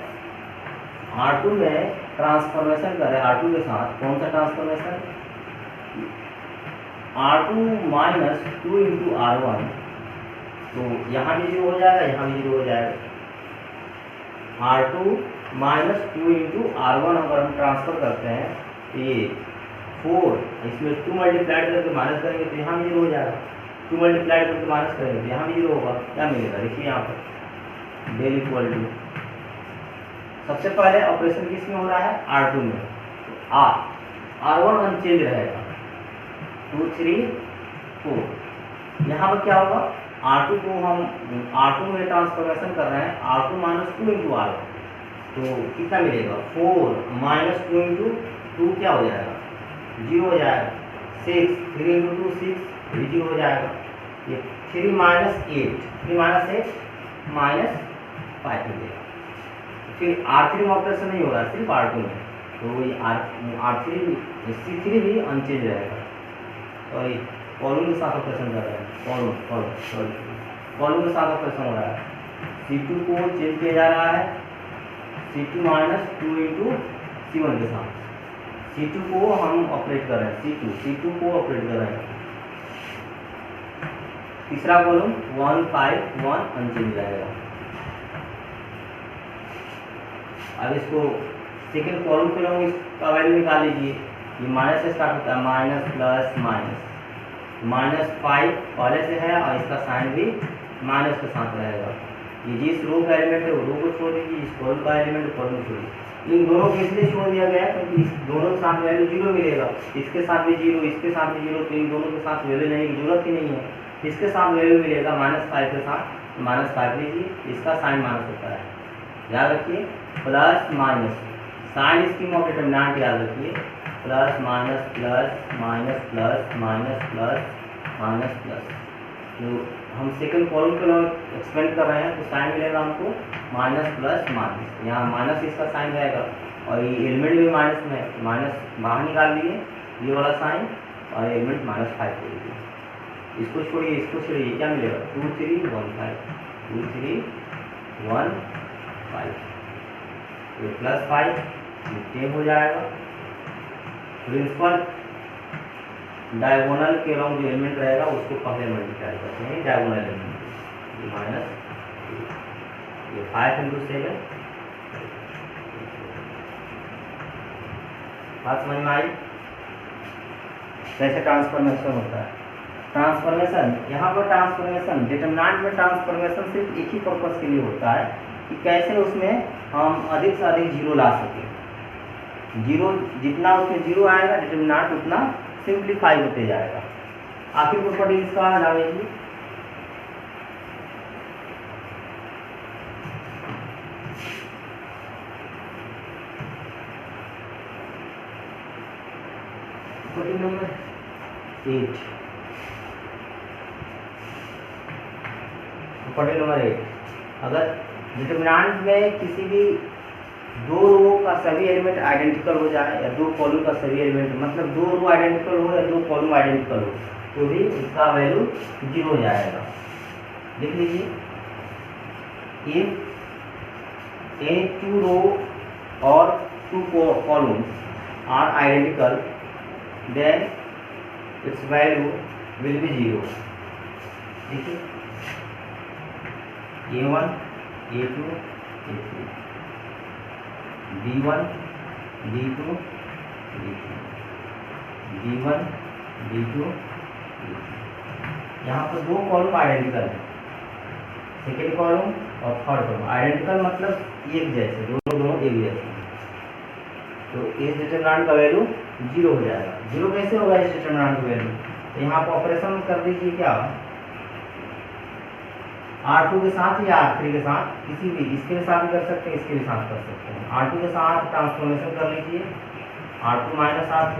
R2 में ट्रांसफॉर्मेशन करें R2 के साथ, कौन सा transformation, R2 minus 2 into R1, तो यहाँ भी जीरो हो जाएगा, यहाँ भी जीरो हो जाएगा। R2 माइनस 2 इंटू R1 अगर हम ट्रांसफर करते हैं तो ये 4, इसमें 2 मल्टीप्लाई करके माइनस करेंगे तो यहाँ भी जीरो हो जाएगा, 2 मल्टीप्लाई करके माइनस करेंगे तो यहाँ भी जीरो होगा। क्या मिलेगा, देखिए यहाँ पर डेल इक्वल टू, सबसे पहले ऑपरेशन किस में हो रहा है, R2 में, तो R1 अनचेंज रहेगा 2 3 4। यहाँ पर क्या होगा, R2 को हम R2 में ट्रांसफॉर्मेशन कर रहे हैं, R2 माइनस 2 इंटू R1, तो कितना मिलेगा, 4 माइनस 2 इंटू 2 क्या हो जाएगा, 0 हो जाएगा। 6 3 इंटू 2 6 भी 0 हो जाएगा। ये 3 माइनस 8, 3 माइनस 8 माइनस 5 मिलेगा। फिर R3 में ऑपरेशन नहीं होगा, सिर्फ R2 में, तो ये R3 C3 भी अनचेंज रहेगा। सॉरी, कॉलम के साथ ऑपरेशन कर रहे हैं, कॉलम के साथ ऑपरेशन हो रहा है। C2 को चेंज किया जा रहा है C2 माइनस 2 इंटू C1 के साथ, C2 को हम ऑपरेट कर रहे हैं, C2 को ऑपरेट कर रहे हैं। तीसरा कॉलम 1 5 1 अनचेंज रहेगा। अब इसको सेकेंड कॉलम के लिए इसका वैल्यू निकाल लीजिए, ये माइनस से स्टार्ट होता है, माइनस प्लस माइनस, माइनस 5 पहले से है और इसका साइन भी माइनस के साथ रहेगा। ये जिस रो का एलिमेंट है वो रो को छोड़ दीजिए, इस कॉलम का एलिमेंट कॉलम को छोड़िए। इन दोनों को इसलिए छोड़ दिया गया है क्योंकि इस दोनों के साथ वैल्यू जीरो मिलेगा, इसके साथ भी जीरो, इसके साथ भी जीरो, तो इन दोनों के साथ वैल्यू लेने की जरूरत ही नहीं है। इसके साथ वैल्यू मिलेगा -5 के साथ, -5 लीजिए, इसका साइन माइनस होता है, याद रखिए, plus minus, sign scheme of determinant याद रखिए, plus minus plus minus plus minus plus minus plus. तो हम सेकंड कॉलम के लिए एक्सपेंड कर रहे हैं तो साइन मिलेगा हमको माइनस प्लस माइनस, यहाँ माइनस इसका साइन रहेगा और ये एलिमेंट भी माइनस में है, माइनस बाहर निकाल दिए ये वाला साइन और एलिमेंट -5 दे दीजिए। इसको छोड़िए, इसको छोड़िए, क्या मिलेगा 2 3 1 5, 2 3 1 5, ये +5 10 हो जाएगा। प्रिंसिपल डायगोनल के अलॉन्ग जो एलिमेंट रहेगा उसको पहले मल्टीप्लाई करते हैं, डायगोनल एलिमेंट, ये माइनस, ये 5 इंटू 7, बात समझ में आई कैसे ट्रांसफॉर्मेशन होता है। ट्रांसफॉर्मेशन, यहाँ पर ट्रांसफॉर्मेशन डिटरमिनेंट में ट्रांसफॉर्मेशन सिर्फ एक ही पर्पज़ के लिए होता है कि कैसे उसमें हम अधिक से अधिक जीरो ला सकें। जीरो जितना उसमें जीरो आएगा डिटरमिनेंट उतना सिंप्लीफाई होते जाएगा। आखिर प्रॉपर्टी इसका डालेंगे, प्रॉपर्टी नंबर 8, प्रॉपर्टी नंबर 8 अगर डिटरमिनेंट में किसी भी दो रो का सभी एलिमेंट आइडेंटिकल हो जाए या दो कॉलम का सभी एलिमेंट, मतलब दो रो आइडेंटिकल हो या दो कॉलम आइडेंटिकल हो, तो भी इसका वैल्यू 0 हो जाएगा। लिख लीजिए, इफ एनी टू रो और two columns are identical then its value will be 0। देखिए, A1 A2 A3, B1 B2 B3, B1 B2 B3। यहाँ पर दो कॉलम आइडेंटिकल है, सेकेंड कॉलम और थर्ड कॉलम आइडेंटिकल मतलब एक जैसे, दोनों एक जैसे, तो इस डिटरमिनेंट का वैल्यू 0 हो जाएगा। 0 कैसे होगा इस डिटरमिनेंट का वैल्यू? तो यहाँ पर ऑपरेशन कर दीजिए, क्या R2 के साथ या R3 के साथ, किसी भी, इसके साथ भी कर सकते हैं, इसके भी साथ कर सकते हैं। R2 के साथ ट्रांसफॉर्मेशन कर लीजिए, R2 माइनस R3।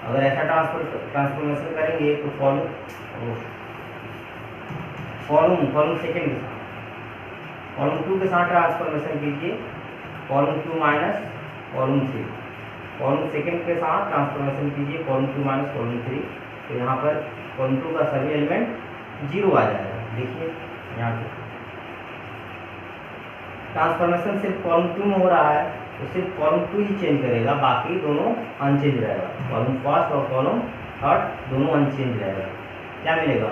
अगर ऐसा ट्रांसफॉर्मेशन करेंगे तो कॉलम सेकेंड के साथ, कॉलम 2 के साथ ट्रांसफॉर्मेशन कीजिए, column 2 minus column 3, column second के साथ ट्रांसफॉर्मेशन कीजिए, कॉलम 2 माइनस कॉलम 3। तो यहाँ पर कॉलम 2 का सभी एलिमेंट 0 आ जाएगा। देखिए यहाँ पे ट्रांसफॉर्मेशन सिर्फ कॉलम 2 में हो रहा है, तो सिर्फ कॉलम 2 ही चेंज करेगा, बाकी दोनों अनचेंज रहेगा। कॉलम फर्स्ट और कॉलम थर्ड दोनों अनचेंज रहेगा। क्या मिलेगा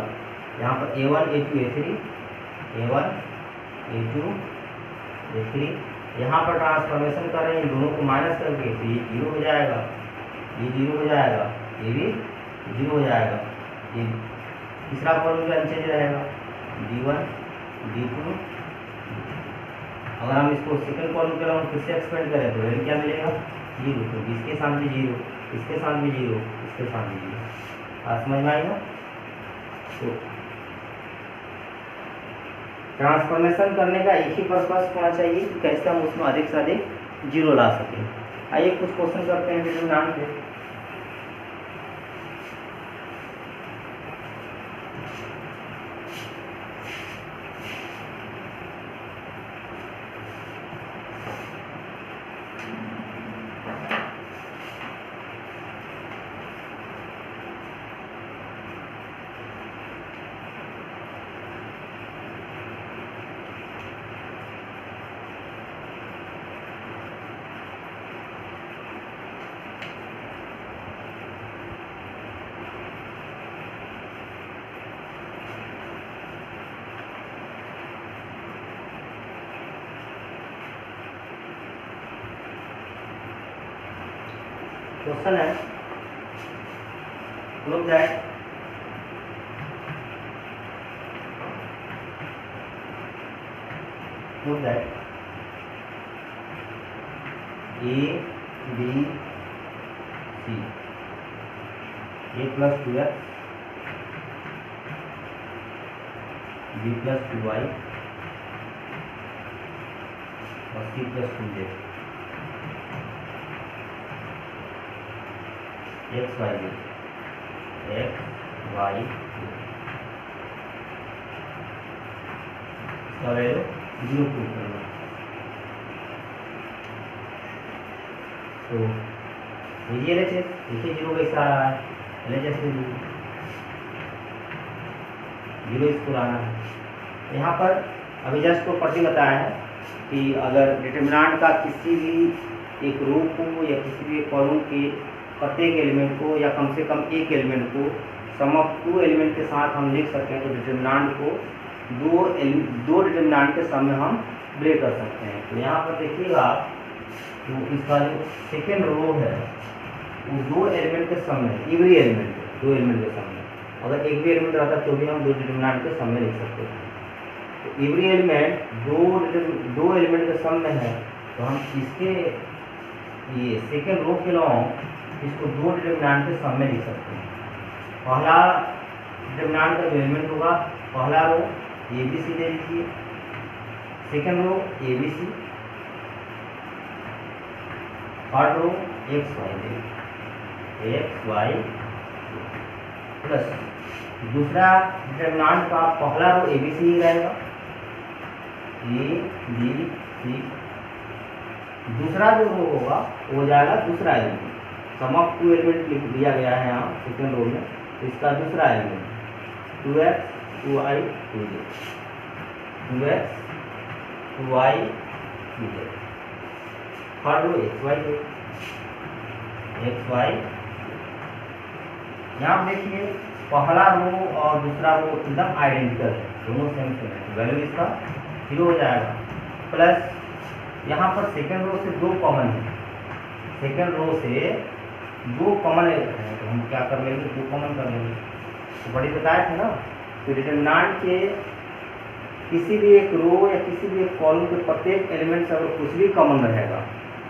यहाँ पर? A1 A2 A3, A1 A2 A3। यहाँ पर ट्रांसफॉर्मेशन कर रहे हैं दोनों को माइनस करके, तो ये 0 हो जाएगा, ये 0 हो जाएगा, ये भी 0 हो जाएगा। ये तीसरा कॉलम भी अनचेंज रहेगा, D1 D2। अगर हम इसको सेकंड कॉलम के अलावा फिर से एक्सपेंड करें तो वैल्यू क्या मिलेगा? 0। तो इसके साथ भी 0, इसके साथ भी 0, इसके साथ भी 0। समझ में आएगा? तो ट्रांसफॉर्मेशन करने का एक ही पर्पस होना चाहिए कि कैसे हम उसमें अधिक से अधिक 0 ला सकें। आइए कुछ क्वेश्चन करते हैं डिटरमिनेंट पे। क्वेश्चन है, look that A B C, A plus 2x B plus 2y और C plus 2z x y z इसका वैल्यू 0 प्रूव करना। तो ये देखिए 0 कैसा आ रहा है, LHS में 0 इसको लाना है। यहाँ पर अभी जस्ट प्रॉपर्टी बताया है कि अगर डिटरमिनेंट का किसी भी एक रो को या किसी भी कॉलम के प्रत्येक एलिमेंट को या कम से कम एक एलिमेंट को सम ऑफ 2 एलिमेंट के साथ हम लिख सकते हैं, तो डिटरमिनेंट को दो डिटरमिनेंट के सम में हम ब्रेक कर सकते हैं। तो यहाँ पर देखिएगा, तो इसका जो सेकेंड रो है वो 2 एलिमेंट के सम में, एवरी एलिमेंट 2 एलिमेंट के सम में, अगर एक भी एलिमेंट रहता तो भी हम 2 डिटरमिनेंट के सम में लिख सकते हैं। तो एवरी एलिमेंट 2 एलिमेंट के सम में है, तो हम इसके ये सेकेंड रो के लॉन्ग इसको 2 डिटरमिनेंट के सम में लिख सकते हैं। पहला डिटरमिनेंट का जो एलिमेंट होगा, पहला रो ABC ले लीजिए, second row ABC, third row XY plus दूसरा डिटरमिनेंट का पहला रो ABC ही रहेगा, ए बी सी, दूसरा जो रो होगा वो हो जाएगा दूसरा element, sum of two element लिख दिया गया है यहाँ सेकेंड रो में, इसका दूसरा element 2x 2y 2z, 2x 2y 2z, third row xy xy। यहाँ देखिए पहला रो और दूसरा रो एकदम आइडेंटिकल है, दोनों सेम सेम है, वैल्यू इसका 0 हो जाएगा। प्लस यहाँ पर सेकेंड रो से दो कॉमन है, सेकेंड रो से दो कॉमन है, तो हम क्या कर लेंगे, दो कॉमन कर लेंगे। तो बड़ी बताए थे ना, तो डिटरमिनेंट के किसी भी एक रो या किसी भी एक कॉलम के प्रत्येक एलिमेंट से अगर कुछ भी कॉमन रहेगा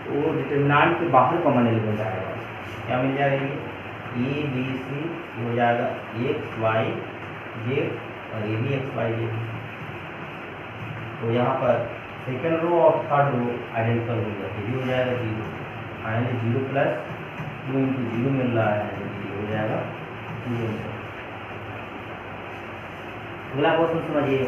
तो वो डिटरमिनेंट के बाहर कॉमन एलिमेंट आएगा। क्या मिल जाएगा, ए बी सी हो जाएगा एक्स वाई जेड, और ये भी एक्स वाई जेड। तो यहाँ पर सेकेंड रो और थर्ड रो आइडेंटिकल हो गया, ये भी हो जाएगा 0, फाइनली 0 प्लस 2 इंटू 0 मिल रहा है, तो ये हो जाएगा 0। अगला क्वेश्चन समझिए,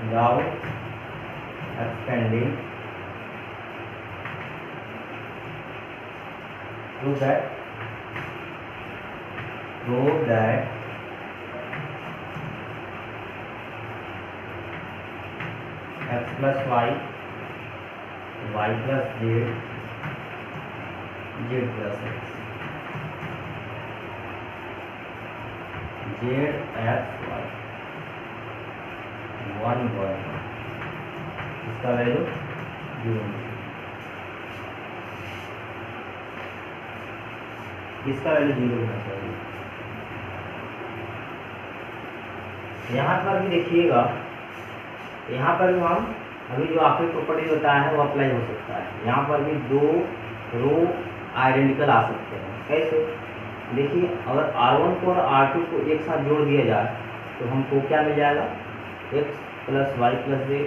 without expanding prove that x plus y y plus z z plus x z x y 1 1, इसका वैल्यू 0, इसका वैल्यू 0 होना चाहिए। यहाँ पर भी देखिएगा, यहाँ पर भी हम अभी जो आखिरी प्रॉपर्टी बताया है वो अप्लाई हो सकता है। यहाँ पर भी दो रो आइडेंटिकल आ सकते हैं। कैसे, देखिए अगर R1 को और R2 को एक साथ जोड़ दिया जाए तो हमको क्या मिल जाएगा, x plus y plus z,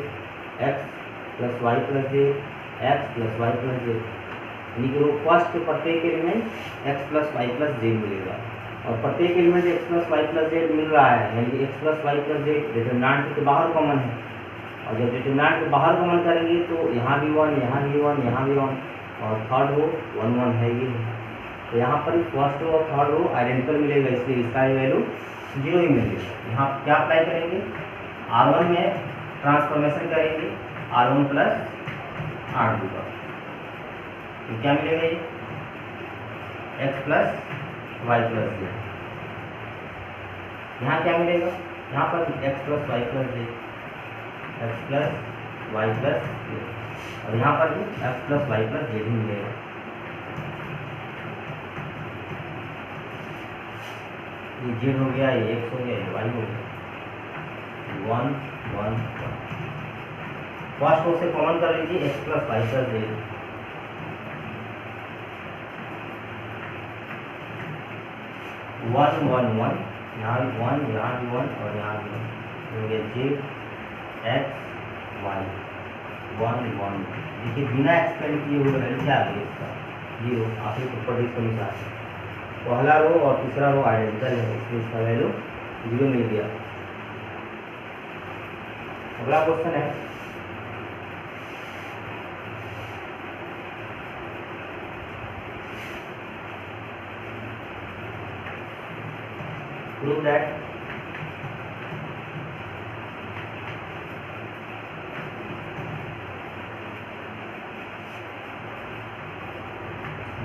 x plus y plus z, x plus y plus z, यानी कि वो फर्स्ट के प्रत्येक element x plus y plus z मिलेगा, और प्रत्येक element x plus y plus z मिल रहा है, यानी कि x plus y plus z determinant के बाहर कॉमन है। और जब डिटरमिनेंट के बाहर कॉमन करेंगे तो यहाँ भी 1, यहाँ भी 1, यहाँ भी 1, और थर्ड रो 1 1 है ये। तो यहाँ पर फर्स्ट रो और थर्ड रो आइडेंटिकल मिलेगा, इसलिए इसका वैल्यू 0 ही मिलेगा। यहाँ क्या अप्लाई करेंगे, R1 में ट्रांसफॉर्मेशन करेंगे R1 प्लस R2 का, तो क्या मिलेगा, ये x प्लस वाई प्लस जे। यहाँ क्या मिलेगा, यहाँ पर x plus y plus z, x plus y plus जे, और यहाँ पर भी x प्लस वाई प्लस जे भी मिलेगा। ये जेड हो गया, ये एक्स हो गया, ये वाई हो गया, 1 1 1। फर्स्ट रो से कॉमन कर लीजिए एक्स प्लस वाई प्लस जे, 1 1 1, यहाँ भी 1, यहाँ भी 1, और यहाँ भी 1, हो गया जेड एक्स वाई 1 1। देखिए बिना एक्सपेंड किए हुए वैल्यू क्या आ गई इसका, 0, आखिरी प्रॉपर्टी के अनुसार पहला रो और तीसरा रो आइडेंटिकल है, इसलिए इसका वैल्यू 0 मिल गया। अगला क्वेश्चन है, prove that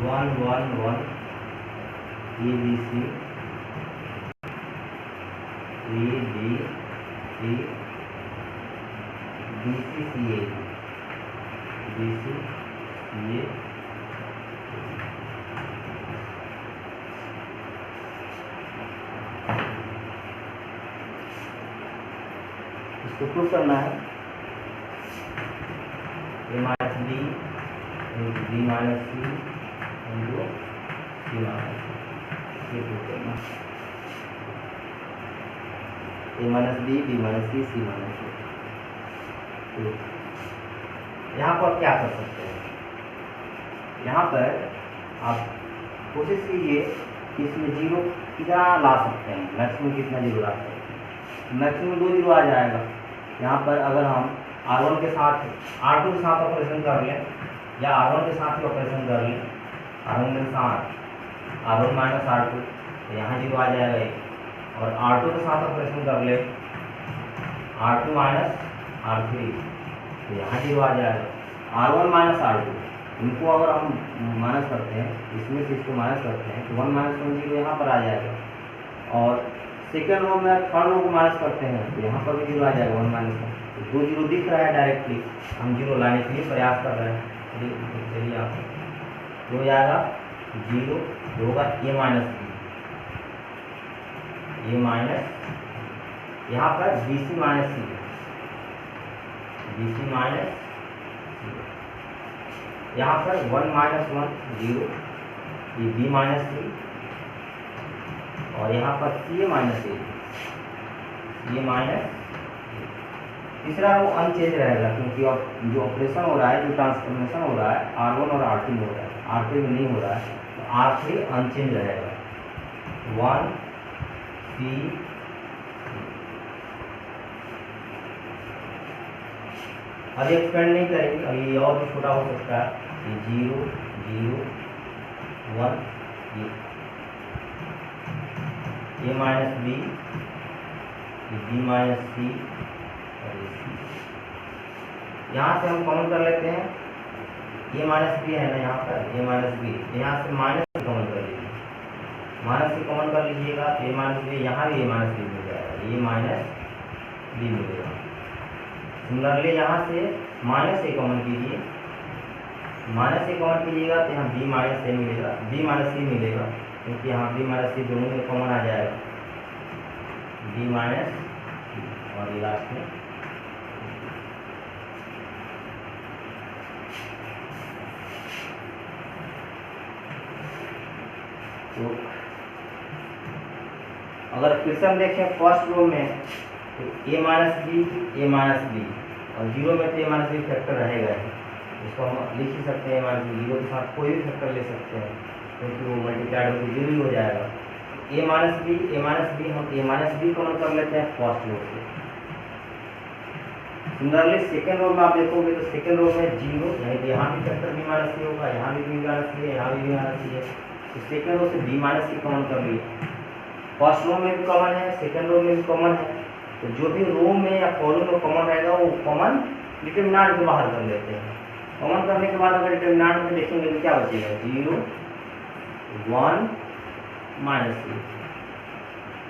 one one one ABC ABC BCCA BCCA इसको प्रूफ करना है ए माइनस बी माइनस सी इंटू सी माइनस सी, ये प्रूफ करना है ए माइनस बी माइनस सी माइनस सी। यहाँ पर क्या कर सकते हैं, यहाँ पर आप कोशिश कीजिए कि इसमें जीरो कितना ला सकते हैं, मैक्सिमम कितना जीरो ला सकते हैं। मैक्सिमम 2 जीरो आ जाएगा। यहाँ पर अगर हम R1 के साथ R2 के साथ ऑपरेशन कर लें या R1 के साथ ही ऑपरेशन कर लें, R1 के साथ R1 माइनस R2 तो यहाँ जीरो आ जाएगा एक, और R2 के साथ ऑपरेशन कर ले R2 माइनस R3 तो यहाँ जीरो आ जाएगा। R1 माइनस R2 इनको अगर हम माइनस करते हैं, इसमें से इसको माइनस करते हैं तो 1 माइनस 1 जीरो यहाँ पर आ जाएगा, और सेकेंड रो में थर्ड रो को माइनस करते हैं तो यहाँ पर भी जीरो आ जाएगा 1 माइनस 1। तो 2 जीरो दिख रहा है डायरेक्टली, हम जीरो लाने के लिए प्रयास कर रहे हैं। चलिए आप जो हो जाएगा जीरो जो होगा ए माइनस बी, ए माइनस यहाँ पर बी सी माइनस सी, बी सी माइनस सी, यहाँ पर 1 माइनस 1 जीरो, ये बी माइनस सी, और यहाँ पर सी ए माइनस ए, ये माइनस। तीसरा वो अनचेंज रहेगा क्योंकि अब जो ऑपरेशन हो रहा है, जो ट्रांसफॉर्मेशन हो रहा है R1 और R2 में हो रहा है, R3 में नहीं हो रहा है, तो R3 अनचेंज रहेगा 1 सी। अभी एक्सपेंड नहीं करेंगे, अभी और भी छोटा हो सकता है, ये 0 0 1 ये माइनस बी, ये बी माइनस सी, और ये सी। यहाँ से हम कॉमन कर लेते हैं, ये माइनस बी है ना यहाँ पर, ये माइनस बी, यहाँ से माइनस से कॉमन कर लीजिए, माइनस से कॉमन कर लीजिएगा तो ये माइनस बी, यहाँ भी ये माइनस बी मिल जाएगा, ये माइनस बी मिलेगा। सिमिलरली यहाँ से माइनस ए कॉमन कीजिए, माइनस ए कॉमन कीजिएगा तो यहाँ बी माइनस ए मिलेगा, बी माइनस सी मिलेगा, क्योंकि यहाँ बी माइनस सी दोनों में कॉमन आ जाएगा, बी माइनस सी, और ये लास्ट में तो अगर फिर से हम देखें फर्स्ट रो में तो ए माइनस बी और जीरो में तो ए माइनस बी फैक्टर रहेगा ही, इसको हम लिख ही सकते हैं। ए माइनस बी जीरो के साथ कोई भी फैक्टर ले सकते हैं क्योंकि वो मल्टीप्लाइड होकर जीरो ही हो जाएगा। ए माइनस बी हम ए माइनस बी कॉमन कर लेते हैं फर्स्ट रो से। सिमिलरली सेकेंड रो में आप देखोगे तो सेकेंड रो में जीरो, यानी कि यहाँ भी फैक्टर बी माइनस सी होगा, यहाँ भी बी माइनस सी है, यहाँ भी बी माइनस सी है, तो सेकेंड रो से बी माइनस सी कॉमन कर लिए। फर्स्ट रो में भी कॉमन है, सेकेंड रो में भी कॉमन है, तो जो भी रो में या कॉलम में कॉमन रहेगा वो कॉमन डिटरमिनेंट को बाहर कर लेते हैं। कॉमन करने के बाद अगर डिटरमिनेंट में देखेंगे तो क्या बचेगा, 0 1 माइनस सी,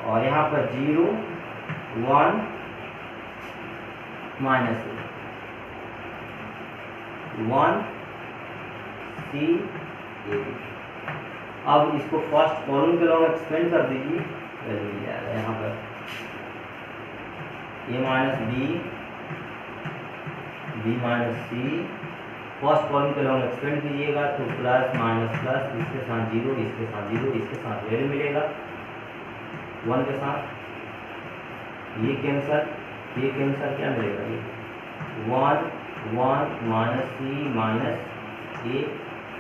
और यहाँ पर 0 1 माइनस सी, 1 सी ए। अब इसको फर्स्ट कॉलम के लॉन्ग एक्सपेंड कर दीजिए, वैल्यू मिल जाएगा यहाँ पर ए माइनस बी माइनस सी। फर्स्ट कॉलम के लॉन्ग एक्सपेंड कीजिएगा तो प्लस माइनस प्लस, इसके साथ 0, इसके साथ 0, इसके साथ वैल्यू मिलेगा 1 के साथ, ये कैंसर क्या मिलेगा, ये 1 1 माइनस सी माइनस ए,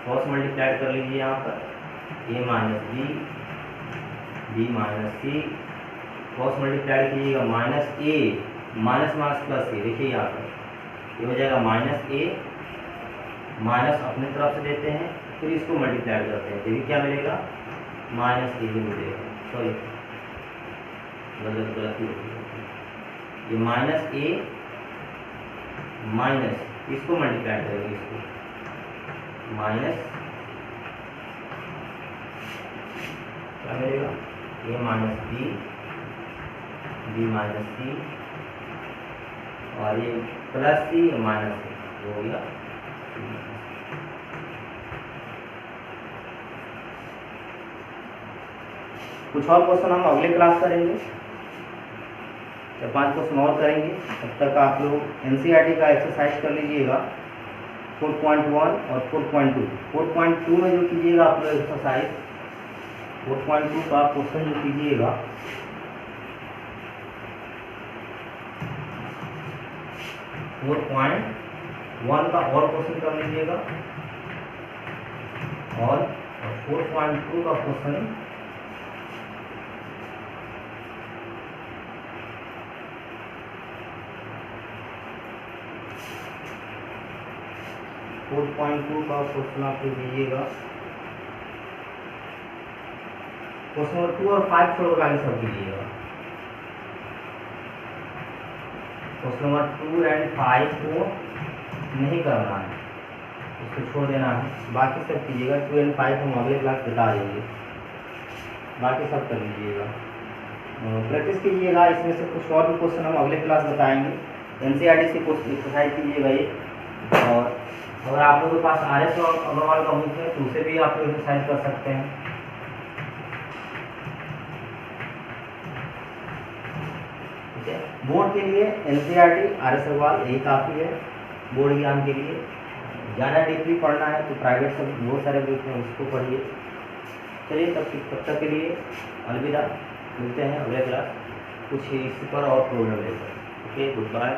क्रॉस मल्टीप्लाई कर लीजिए यहाँ पर ए माइनस बी माइनस सी, क्रॉस मल्टीप्लाई कीजिएगा माइनस ए माइनस माइनस प्लस ए, देखिए यहाँ पर ये हो जाएगा माइनस ए, माइनस अपने तरफ से देते हैं फिर इसको मल्टीप्लाई करते हैं, देखिए क्या मिलेगा माइनस ए मिलेगा, सॉरी गलती होती है, ये माइनस ए माइनस इसको मल्टीप्लाई करेंगे, इसको माइनस क्या मिलेगा ए माइनस बी माइनस सी, और ये प्लस सी माइनस सी हो गया। कुछ और क्वेश्चन हम अगले क्लास करेंगे। तो 5 क्वेश्चन और करेंगे। तब तक आप लोग एनसीईआरटी का एक्सरसाइज कर लीजिएगा 4.1 और 4.2। 4.2 में जो कीजिएगा आप लोग एक्सरसाइज 4.2 का क्वेश्चन जो कीजिएगा 4.1 का और क्वेश्चन कर लीजिएगा और 4.2 का क्वेश्चन 4.2 का क्वेश्चन आप लीजिएगा। क्वेश्चन नंबर 2 और 5 छोड़ कर सब कीजिएगा। क्वेश्चन नंबर 2 एंड 5 को नहीं करना है, उसको छोड़ देना है। बाकी सब कीजिएगा। 2 एंड 5 हम अगले क्लास बता देंगे, बाकी सब कर लीजिएगा। प्रैक्टिस कीजिएगा। इसमें से कुछ और भी क्वेश्चन हम अगले क्लास बताएंगे। एनसीईआरटी से क्वेश्चन एक्सरसाइज कीजिएगा ये। और अगर आप लोगों के पास RS अग्रवाल का बुक है तो उसे भी आप लोग एक्सरसाइज कर सकते हैं। ठीक है, बोर्ड के लिए एनसीईआरटी RS अग्रवाल यही काफ़ी है बोर्ड ज्ञान के लिए। ज़्यादा डीपली पढ़ना है तो प्राइवेट सब बहुत सारे बुक हैं, उसको पढ़िए। चलिए तब तक के लिए अलविदा, मिलते हैं अगले क्लास कुछ इसी पर और प्रॉब्लम लेकर। Okay, good bye.